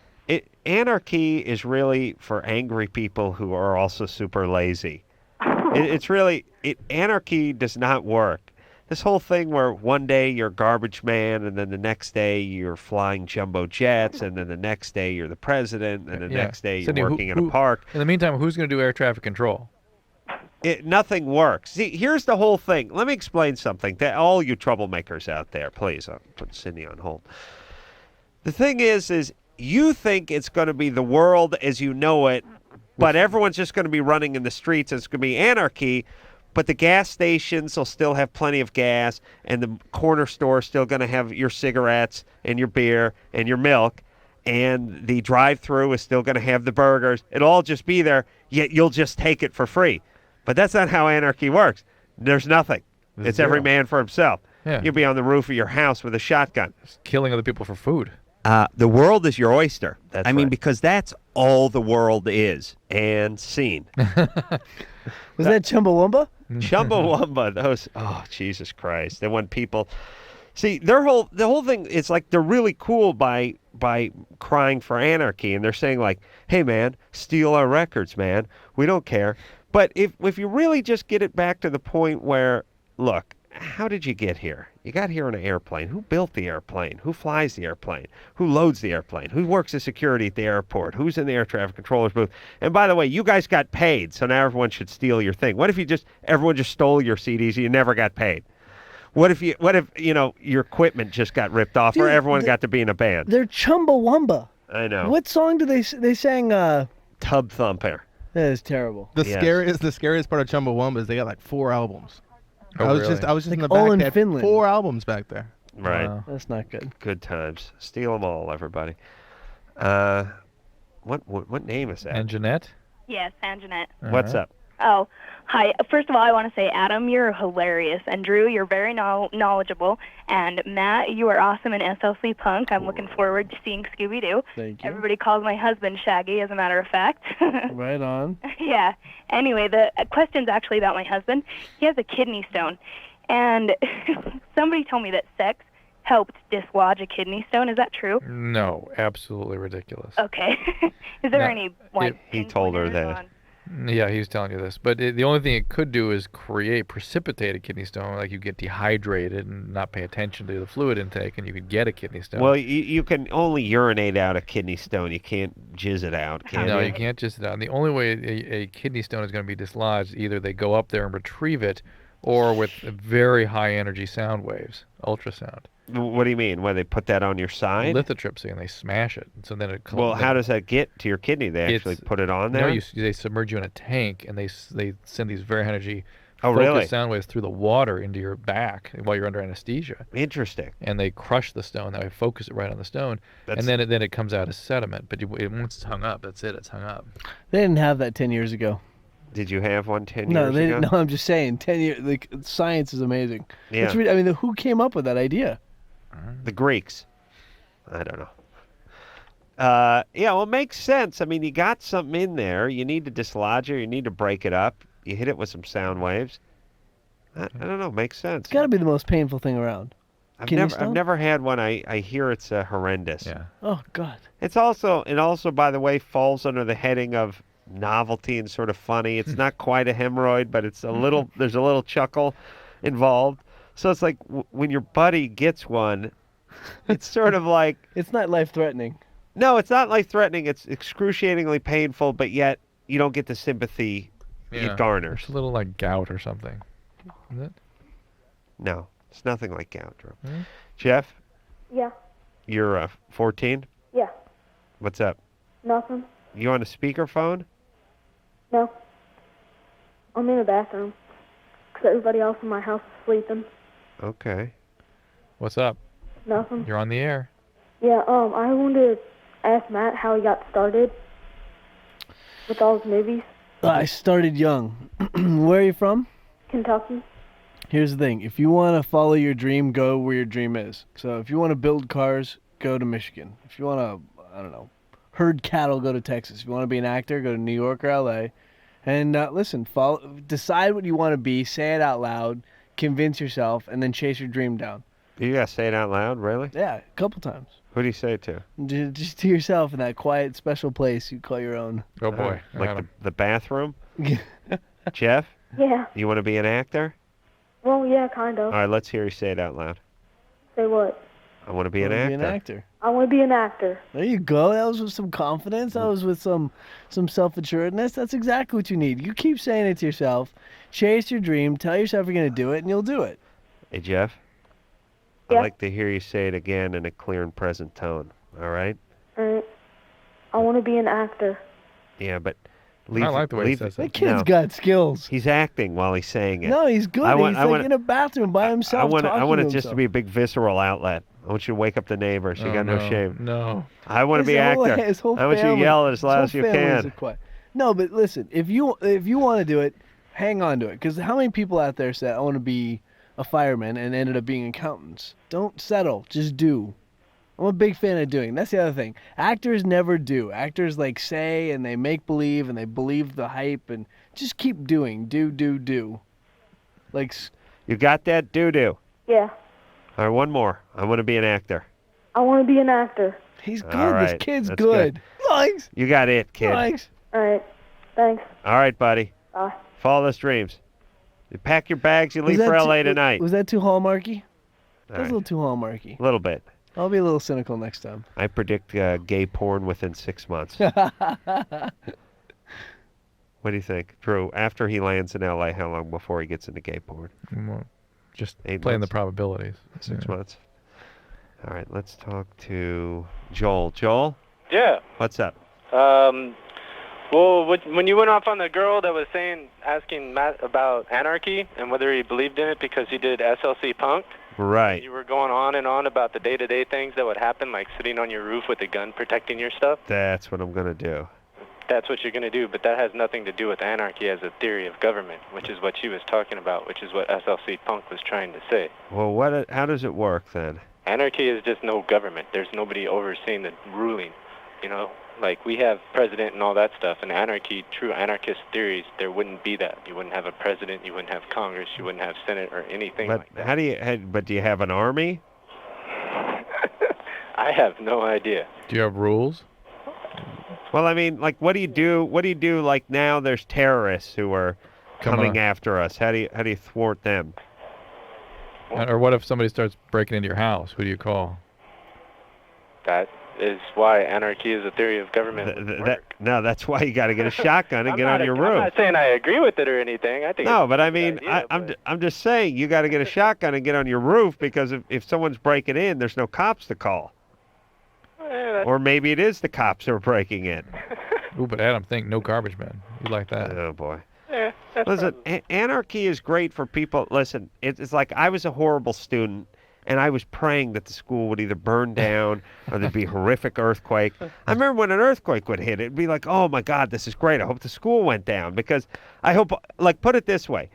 Anarchy is really for angry people who are also super lazy. It's really anarchy does not work. This whole thing where one day you're garbage man, and then the next day you're flying jumbo jets, and then the next day you're the president, and the next day you're Sydney, working in a park. In the meantime, who's going to do air traffic control? Nothing works. See, here's the whole thing. Let me explain something to all you troublemakers out there. Please, I'll put Sydney on hold. The thing is you think it's going to be the world as you know it, but everyone's just going to be running in the streets. It's going to be anarchy, but the gas stations will still have plenty of gas, and the corner store is still going to have your cigarettes and your beer and your milk, and the drive-thru is still going to have the burgers. It'll all just be there, yet you'll just take it for free. But that's not how anarchy works. There's nothing. It's Zero. every man for himself. Yeah. You'll be on the roof of your house with a shotgun. Killing other people for food. The world is your oyster. That's I mean, right. because that's all the world is and seen. Was that Chumbawamba? Chumbawamba. Those. Oh, Jesus Christ! Then when people see the whole thing, it's like they're really cool by crying for anarchy, and they're saying like, "Hey, man, steal our records, man. We don't care." But if you really just get it back to the point where, look, how did you get here? You got here on an airplane. Who built the airplane? Who flies the airplane? Who loads the airplane? Who works the security at the airport? Who's in the air traffic controller's booth? And by the way, you guys got paid, so now everyone should steal your thing. What if everyone just stole your CDs and you never got paid? What if your equipment just got ripped off, or Dude, everyone got to be in a band? They're Chumbawamba. I know. What song do they sang? Tub Thumper. That is terrible. The scariest part of Chumbawamba is they got like 4 albums. Oh, I was really? just in the all back. in They had Finland. 4 albums back there. Right. Wow, that's not good. Good times. Steal them all, everybody. What name is that? And Jeanette? Yes, and Jeanette. What's up? Oh, hi. First of all, I want to say, Adam, you're hilarious. And Drew, you're very knowledgeable. And Matt, you are awesome in SLC Punk. I'm looking forward to seeing Scooby Doo. Thank you. Everybody calls my husband Shaggy, as a matter of fact. Right on. Yeah. Anyway, the question's actually about my husband. He has a kidney stone. And somebody told me that sex helped dislodge a kidney stone. Is that true? No, absolutely ridiculous. Okay. Is there No, any like He told her that. Yeah, he was telling you this. But the only thing it could do is precipitate a kidney stone. Like you get dehydrated and not pay attention to the fluid intake, and you could get a kidney stone. Well, you can only urinate out a kidney stone. You can't jizz it out, can No, you? you can't just. The only way a kidney stone is going to be dislodged, either they go up there and retrieve it, or with very high energy sound waves, ultrasound. What do you mean? When they put that on your side? Lithotripsy, and they smash it. So then it. Well, how does that get to your kidney? They actually put it on there? No, they submerge you in a tank, and they send these very high energy Oh, focused really? sound waves through the water into your back while you're under anesthesia. Interesting. And they crush the stone. That way, focus it right on the stone, That's- and then it comes out as sediment. But once it's hung up, that's it. It's hung up. They didn't have that 10 years ago. Did you have one 10 No, years they ago? didn't. No, I'm just saying. 10 years. Like science is amazing. Yeah. It's I mean, who came up with that idea? The Greeks. I don't know. Yeah, well, it makes sense. I mean, you got something in there. You need to dislodge it. You need to break it up. You hit it with some sound waves. I don't know. Makes sense. It's got to be the most painful thing around. Kidney I've stone? never had one. I hear it's horrendous. Yeah. Oh God. It also, by the way, falls under the heading of novelty and sort of funny. It's not quite a hemorrhoid, but it's a little. There's a little chuckle involved. So it's like when your buddy gets one, it's sort of like it's not life-threatening. No, it's not life-threatening. It's excruciatingly painful, but yet you don't get the sympathy it garners. It's a little like gout or something. Is it? No, it's nothing like gout, Drew. Hmm? Jeff, Yeah. you're 14. Yeah. What's up? Nothing. You on a speakerphone? No. I'm in the bathroom. Because everybody else in my house is sleeping. Okay. What's up? Nothing. You're on the air. Yeah, I wanted to ask Matt how he got started with all his movies. I started young. Where are you from? Kentucky. Here's the thing. If you want to follow your dream, go where your dream is. So if you want to build cars, go to Michigan. If you want to, I don't know, herd cattle, go to Texas. If you want to be an actor, go to New York or L.A. And listen, decide what you want to be, say it out loud, convince yourself, and then chase your dream down. You gotta say it out loud, really? Yeah, a couple times. Who do you say it to? Just to yourself in that quiet, special place you call your own. Oh boy. Like the bathroom? Jeff? Yeah. You want to be an actor? Well, yeah, kind of. All right, let's hear you say it out loud. Say what? I want to be an actor. I want to be an actor. There you go. That was with some confidence. That was with some self-assuredness. That's exactly what you need. You keep saying it to yourself. Chase your dream. Tell yourself you're going to do it, and you'll do it. Hey, Jeff? Yeah? I'd like to hear you say it again in a clear and present tone. All right? I want to be an actor. Yeah, but I like the way he says That it. kid's got skills. He's acting while he's saying it. No, he's good. He's in a bathroom by himself. I want talking it to just to himself. be a big visceral outlet. I want you to wake up the neighbor. She got no shame. No. I want to be His whole- actor. his whole I want you to family- yell as loud as his you whole family is can. a quiet. No, but listen, if you want to do it, hang on to it. Because how many people out there said, I want to be a fireman and ended up being accountants? Don't settle. Just do. I'm a big fan of doing. That's the other thing. Actors never do. Actors like say and they make believe and they believe the hype and just keep doing. Do. Like, You got that? Do. Yeah, All right, one more. I want to be an actor. I want to be an actor. he's good. All right, This kid's that's good. Thanks. You got it, kid. Thanks. All right, thanks. All right, buddy. Bye. Follow those dreams. You pack your bags. You Was leave that for too- LA tonight. Was that too hallmarky? That was right. a little too hallmarky. A little bit. I'll be a little cynical next time. I predict gay porn within 6 months. What do you think, Drew? After he lands in LA, how long before he gets into gay porn? Well, just 8 playing the months? probabilities. 6 Yeah. months. All right, let's talk to Joel. Joel, Yeah. what's up? Well, when you went off on the girl that was asking Matt about anarchy and whether he believed in it because he did SLC Punk, Right. you were going on and on about the day-to-day things that would happen, like sitting on your roof with a gun protecting your stuff. That's what I'm going to do. That's what you're going to do, but that has nothing to do with anarchy as a theory of government, which is what she was talking about, which is what SLC Punk was trying to say. Well, how does it work then? Anarchy is just no government. There's nobody overseeing the ruling, you know? Like, we have president and all that stuff. In anarchy, true anarchist theories, there wouldn't be that. You wouldn't have a president, you wouldn't have Congress, you wouldn't have Senate or anything But like that. how do you? But do you have an army? I have no idea. Do you have rules? Well, I mean, like, what do you do? What do you do? Like now, there's terrorists who are coming after us. How do you thwart them? Or what if somebody starts breaking into your house? Who do you call? That is why anarchy is a theory of government. No, that's why you got to get a shotgun and I'm get not on your I'm roof. not saying I agree with it or anything. I think No, it's but a I good mean, idea, I'm just saying you got to get a shotgun and get on your roof because if someone's breaking in, there's no cops to call. Or maybe it is the cops who are breaking in. Ooh, but Adam, think no garbage men. You like that? Oh boy. Yeah, Listen, anarchy is great for people. Listen, it's like I was a horrible student, and I was praying that the school would either burn down or there'd be a horrific earthquake. I remember when an earthquake would hit, it'd be like, oh my God, this is great. I hope the school went down because I hope, like, put it this way.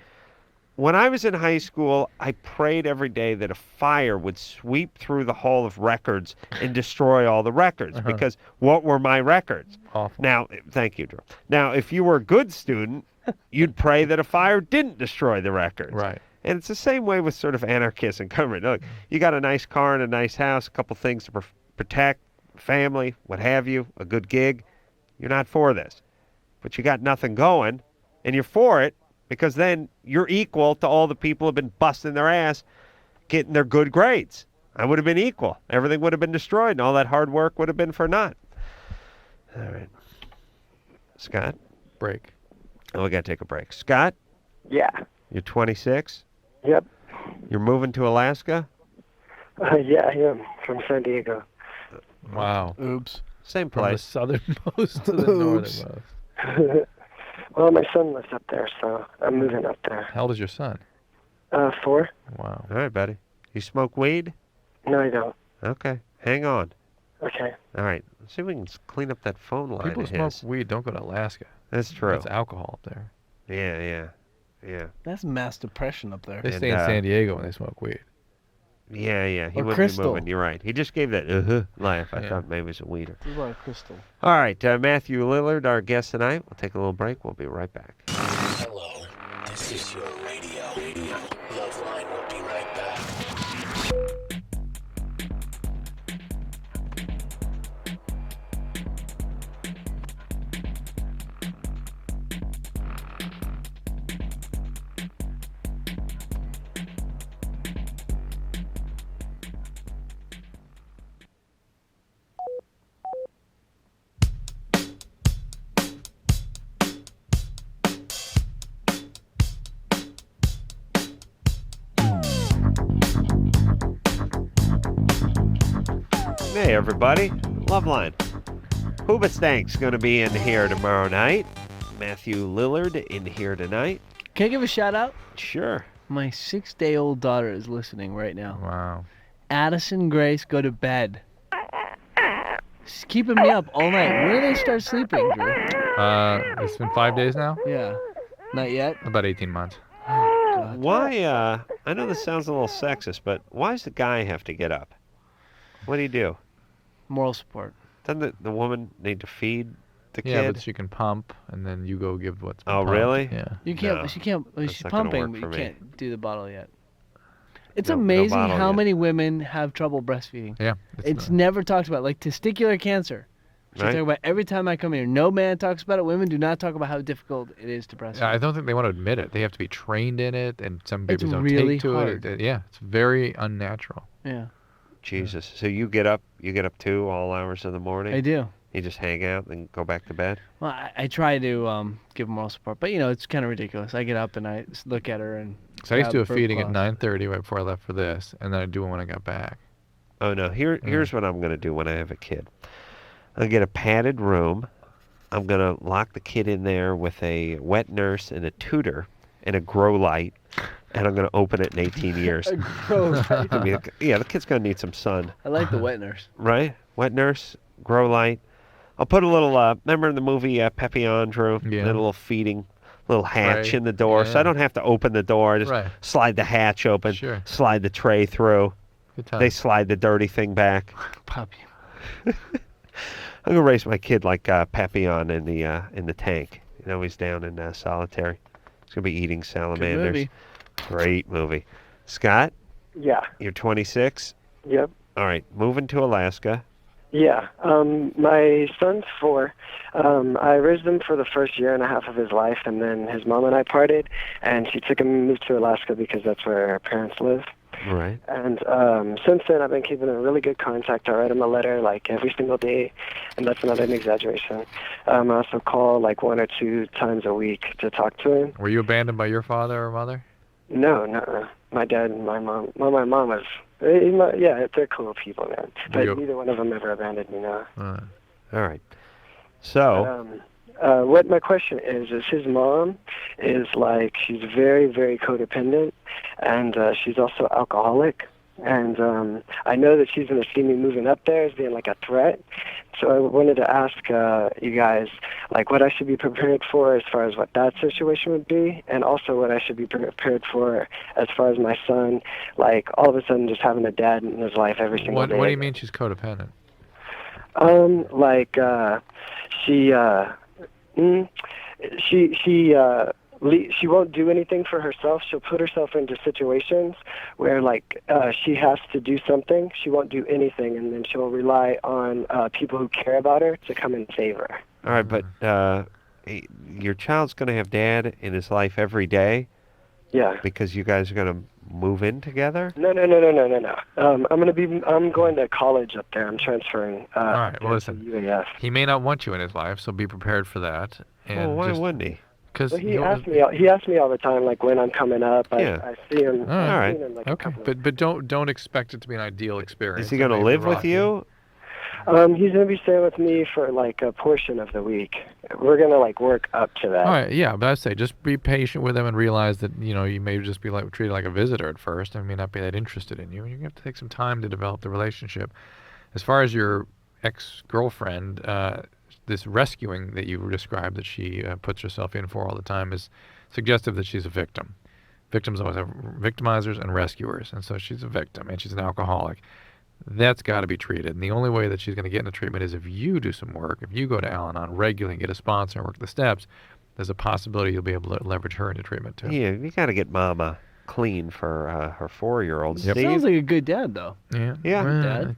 When I was in high school, I prayed every day that a fire would sweep through the Hall of Records and destroy all the records because what were my records? Awful. Now, thank you, Drew. Now, if you were a good student, you'd pray that a fire didn't destroy the records. Right. And it's the same way with sort of anarchists and government. Look, you got a nice car and a nice house, a couple things to protect, family, what have you, a good gig. You're not for this. But you got nothing going, and you're for it because then you're equal to all the people who have been busting their ass getting their good grades. I would have been equal. Everything would have been destroyed, and all that hard work would have been for naught. All right. Scott? Break. Oh, we got to take a break. Scott? Yeah. You're 26? Yep. You're moving to Alaska? Yeah, I am from San Diego. Wow. Oops. Same From the place. southernmost to the Oops. northernmost. Well, my son lives up there, so I'm moving up there. How old is your son? 4. Wow. All right, buddy. You smoke weed? No, I don't. Okay. Hang on. Okay. All right. Let's see if we can clean up that phone line People of who smoke his. weed don't go to Alaska. That's true. That's alcohol up there. Yeah. That's mass depression up there. They stay in San Diego when they smoke weed. Yeah. He Or wouldn't be Crystal. moving. You're right. He just gave that laugh. I thought maybe it was a weeder. What about crystal? All right. Matthew Lillard, our guest tonight. We'll take a little break. We'll be right back. Hello, this is your radio. LoveLine will be right back. Hey, everybody. LoveLine. Hoobastank's going to be in here tomorrow night. Matthew Lillard in here tonight. Can I give a shout out? Sure. My 6-day-old daughter is listening right now. Wow. Addison Grace, go to bed. She's keeping me up all night. When do they start sleeping, Drew? It's been 5 days now? Yeah. Not yet? About 18 months. Why, I know this sounds a little sexist, but why does the guy have to get up? What do you do? Moral support. Doesn't the woman need to feed the kid? Yeah, but she can pump, and then you go give what's been Oh, pumped. really? Yeah. You can't. No, She can't. Well, that's she's not gonna pumping, work but for you me. can't do the bottle yet. It's No amazing bottle how yet. many women have trouble breastfeeding. Yeah. It's never talked about. Like testicular cancer. She Right. talk about every time I come here. No man talks about it. Women do not talk about how difficult it is to breastfeed. Yeah, I don't think they want to admit it. They have to be trained in it, and some It's babies don't really take to hard. it. Yeah, it's very unnatural. Yeah. Jesus. So you get up too, all hours of the morning? I do. You just hang out and go back to bed? Well, I try to give moral support, but it's kind of ridiculous. I get up and I look at her and. So I used to do a grab her feeding at cloth. 9:30 right before I left for this, and then I'd do it when I got back. Oh, no. Here's what I'm going to do when I have a kid. I'm going to get a padded room. I'm going to lock the kid in there with a wet nurse and a tutor and a grow light, and I'm going to open it in 18 years. A grow light. Yeah, the kid's going to need some sun. I like the wet nurse. Right? Wet nurse, grow light. I'll put a little, remember in the movie Papillon, Drew? Yeah. A little feeding, little hatch Tray. in the door, so Yeah. I don't have to open the door. I just Right. slide the hatch open, Sure. slide the tray through. Good They times. slide the dirty thing back. Puppy. I'm gonna raise my kid like Papillon in the tank. He's down in solitary. He's gonna be eating salamanders. movie. Great movie. Scott, Yeah. you're 26. Yep. All right, moving to Alaska. Yeah. My son's 4. I raised him for the first year and a half of his life, and then his mom and I parted, and she took him and moved to Alaska because that's where her parents live. Right. And since then, I've been keeping in really good contact. I write him a letter like every single day, and that's not an exaggeration. I also call like 1 or 2 times a week to talk to him. Were you abandoned by your father or mother? No. My dad and my mom. Well, my mom was. Yeah, they're cool people, man. But neither one of them ever abandoned me. No. All right. So, What my question is his mom is like, she's very, very codependent, and she's also alcoholic. And I know that she's going to see me moving up there as being like a threat. So I wanted to ask you guys, like, what I should be prepared for as far as what that situation would be, and also what I should be prepared for as far as my son, like, all of a sudden just having a dad in his life every single day. What do you mean she's codependent? She won't do anything for herself. She'll put herself into situations where, like, she has to do something. She won't do anything, and then she'll rely on people who care about her to come and save her. all right, but your child's gonna have dad in his life every day. Yeah. Because you guys are gonna move in together. No. I'm going to college up there. I'm transferring. All right. Well, listen. UAF. He may not want you in his life, so be prepared for that. And Why just, wouldn't he? Because Well, he asks me all the time, like when I'm coming up. I see him. All right. I've seen him, like, a Okay. couple But don't expect it to be an ideal experience. Is he It gonna may be live with rocky. you? He's gonna be staying with me for like a portion of the week. We're gonna like work up to that. All right, yeah, but I'd say just be patient with him and realize that you may just be like treated like a visitor at first and may not be that interested in you, and you have to take some time to develop the relationship. As far as your ex-girlfriend, this rescuing that you described that she puts herself in for all the time is suggestive that she's a victim. Victims always have victimizers and rescuers, and so she's a victim and she's an alcoholic. That's got to be treated. And the only way that she's going to get into treatment is if you do some work. If you go to Al-Anon regularly and get a sponsor and work the steps, there's a possibility you'll be able to leverage her into treatment too. Yeah, you got to get Mama clean for her 4-year-old. Yep. Steve? Sounds like a good dad, though. Yeah. Yeah. Well, Dad.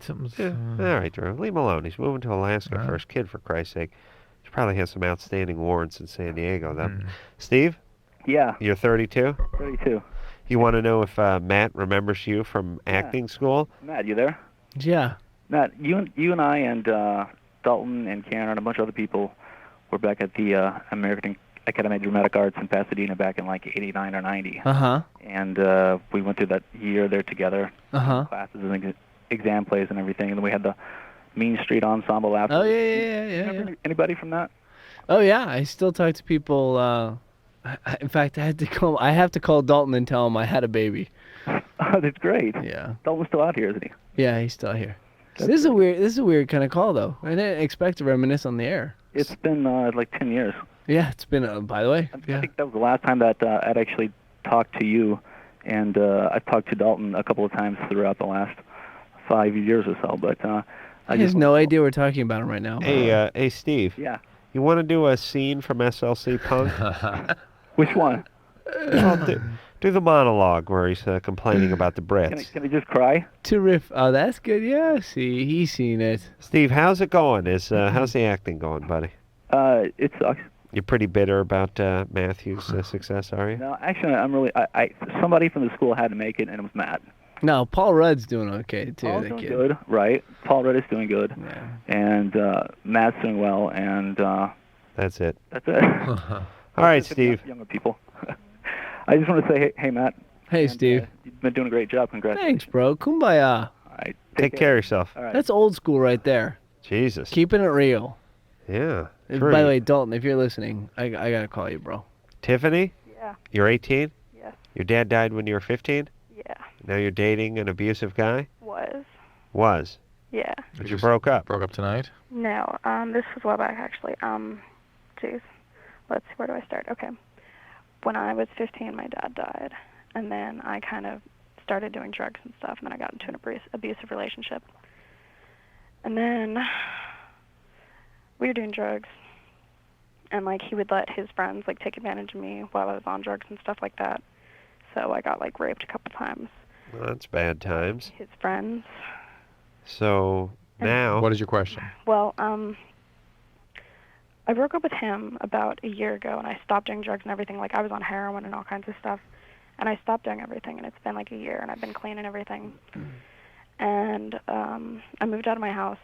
All right, Drew. Leave him alone. He's moving to Alaska for his kid, for Christ's sake. He probably has some outstanding warrants in San Diego. Steve? Yeah. You're 32? 32. You want to know if Matt remembers you from acting school? Matt, you there? Yeah. Matt, you and I and Dalton and Karen and a bunch of other people were back at the American Academy of Dramatic Arts in Pasadena back in like 89 or 90. Uh-huh. And we went through that year there together. Uh-huh. Classes and exam plays and everything. And then we had the Mean Street Ensemble after. Oh yeah. Remember anybody from that? Oh yeah, I still talk to people. In fact, I have to call Dalton and tell him I had a baby. Oh, that's great. Yeah. Dalton's still out here, isn't he? Yeah, he's still here. So this is a weird kind of call though. I didn't expect to reminisce on the air. It's been like 10 years. Yeah, it's been. By the way, I think that was the last time that I'd actually talked to you, and I've talked to Dalton a couple of times throughout the last 5 years or so. But he has no idea we're talking about him right now. Hey, Steve. Yeah. You want to do a scene from SLC Punk? Which one? Well, do the monologue where he's complaining about the Brits. Can I just cry? To riff. Oh, that's good. Yeah, see, he's seen it. Steve, how's it going? How's the acting going, buddy? It sucks. You're pretty bitter about Matthew's success, are you? No, actually, I'm really. Somebody from the school had to make it, and it was Matt. No, Paul Rudd's doing okay too. Paul's that doing kid. good, right? Paul Rudd is doing good, Yeah. and Matt's doing well, and That's it. that's it. All right, Steve. Younger people. I just want to say, hey, Matt. Hey, and, Steve. You've been doing a great job. Congrats. Thanks, bro. Kumbaya. All right. Take care of yourself. All right. That's old school right there. Jesus. Keeping it real. Yeah. By true. the way, Dalton, if you're listening, I gotta call you, bro. Tiffany? Yeah. You're 18? Yes. Your dad died when you were 15? Yeah. Now you're dating an abusive guy? Was. Yeah. But you broke up. Broke up tonight? No. This was a while back, actually. Geez. Let's see, where do I start? Okay. When I was 15, my dad died. And then I kind of started doing drugs and stuff, and then I got into an abusive relationship. And then we were doing drugs, and, like, he would let his friends, like, take advantage of me while I was on drugs and stuff like that. So I got, like, raped a couple times. Well, that's bad times. His friends. So now... What is your question? Well, I broke up with him about a year ago, and I stopped doing drugs and everything. Like, I was on heroin and all kinds of stuff. And I stopped doing everything, and it's been, like, a year, and I've been clean and everything. And I moved out of my house,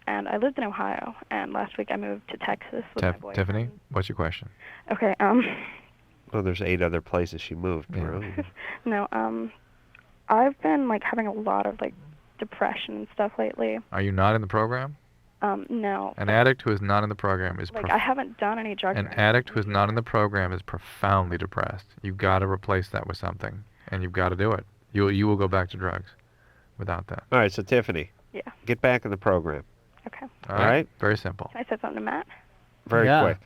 and I lived in Ohio. And last week I moved to Texas with my boyfriend. Tiffany, what's your question? Okay, Well, there's 8 other places she moved, bro. no, I've been, like, having a lot of, like, depression and stuff lately. Are you not in the program? No. An addict who is not in the program is Like, I haven't done any drugs. an addict who is not in the program is profoundly depressed. You've got to replace that with something, and you've got to do it. You will go back to drugs without that. All right, so Tiffany. Yeah. Get back in the program. Okay. All right? Very simple. Can I say something to Matt? Very quick.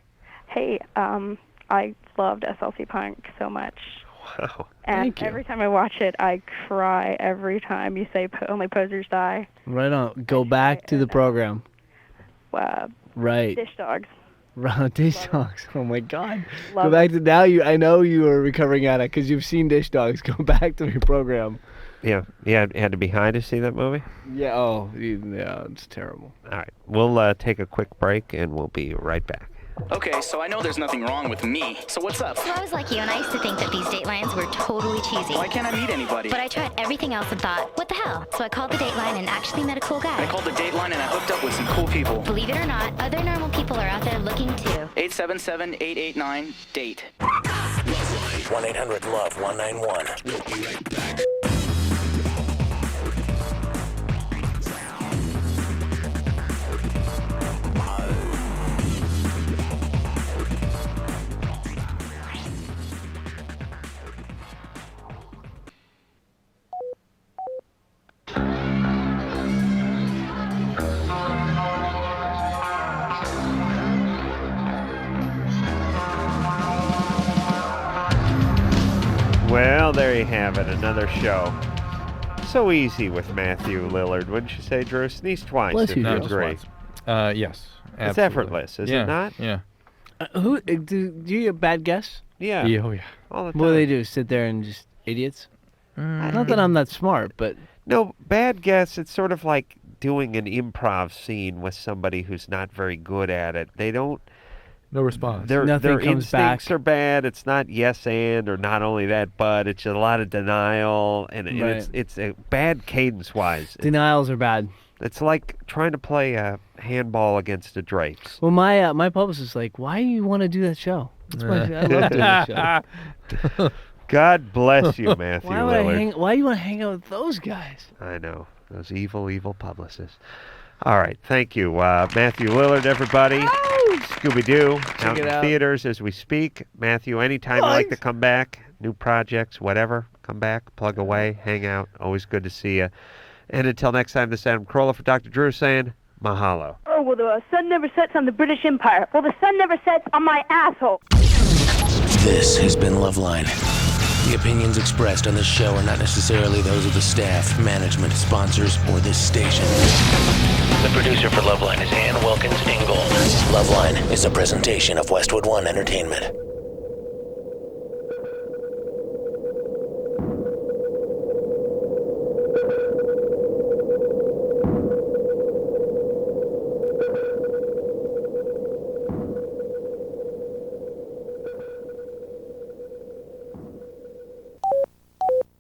Hey, I loved SLC Punk so much. Wow. And Thank you. every time I watch it, I cry every time you say only posers die. Right on. Go back to the program. Right. Dish dogs. Right. Dish dogs. Oh my God. Love Go back to now. I know you are a recovering addict because you've seen Dish Dogs. Go back to your program. Yeah. You had to be high to see that movie? Yeah. Oh. Yeah. It's terrible. All right. We'll take a quick break, and we'll be right back. Okay, so I know there's nothing wrong with me. So what's up? So I was like you, and I used to think that these Datelines were totally cheesy. Why can't I meet anybody? But I tried everything else and thought, what the hell? So I called the Dateline and actually met a cool guy. I called the Dateline and I hooked up with some cool people. Believe it or not, other normal people are out there looking too. 877-889-DATE. 1-800-LOVE-191. We'll be right back. Well, there you have it. Another show. So easy with Matthew Lillard, wouldn't you say, Drew? Sneeze twice Bless if you, you Drew. agree. Yes. It's absolutely. effortless, is it not? Yeah. Who do you get bad guests? Yeah. Oh, yeah. All the What do time. they do? Sit there and just idiots? Not that I'm that smart, but No, bad guess. It's sort of like doing an improv scene with somebody who's not very good at it. They don't. No response. Their Nothing comes instincts back. are bad. It's not yes and or not only that, but it's a lot of denial and Right. it's a bad cadence wise. denials are bad. It's like trying to play a handball against the Drapes. Well, my publicist is like, why do you want to do that show? That's I love doing that show. God bless you, Matthew Why Lillard. do you want to hang out with those guys? I know. Those evil, evil publicists. All right, thank you. Matthew Lillard, everybody. Scooby Doo, out it in out. theaters as we speak. Matthew, anytime you like to come back, new projects, whatever, come back, plug away, hang out. Always good to see you. And until next time, this is Adam Carolla for Dr. Drew saying mahalo. Oh, well, the sun never sets on the British Empire. Well, the sun never sets on my asshole. This has been LoveLine. The opinions expressed on this show are not necessarily those of the staff, management, sponsors, or this station. The producer for LoveLine is Ann Wilkins Ingold. LoveLine is a presentation of Westwood One Entertainment.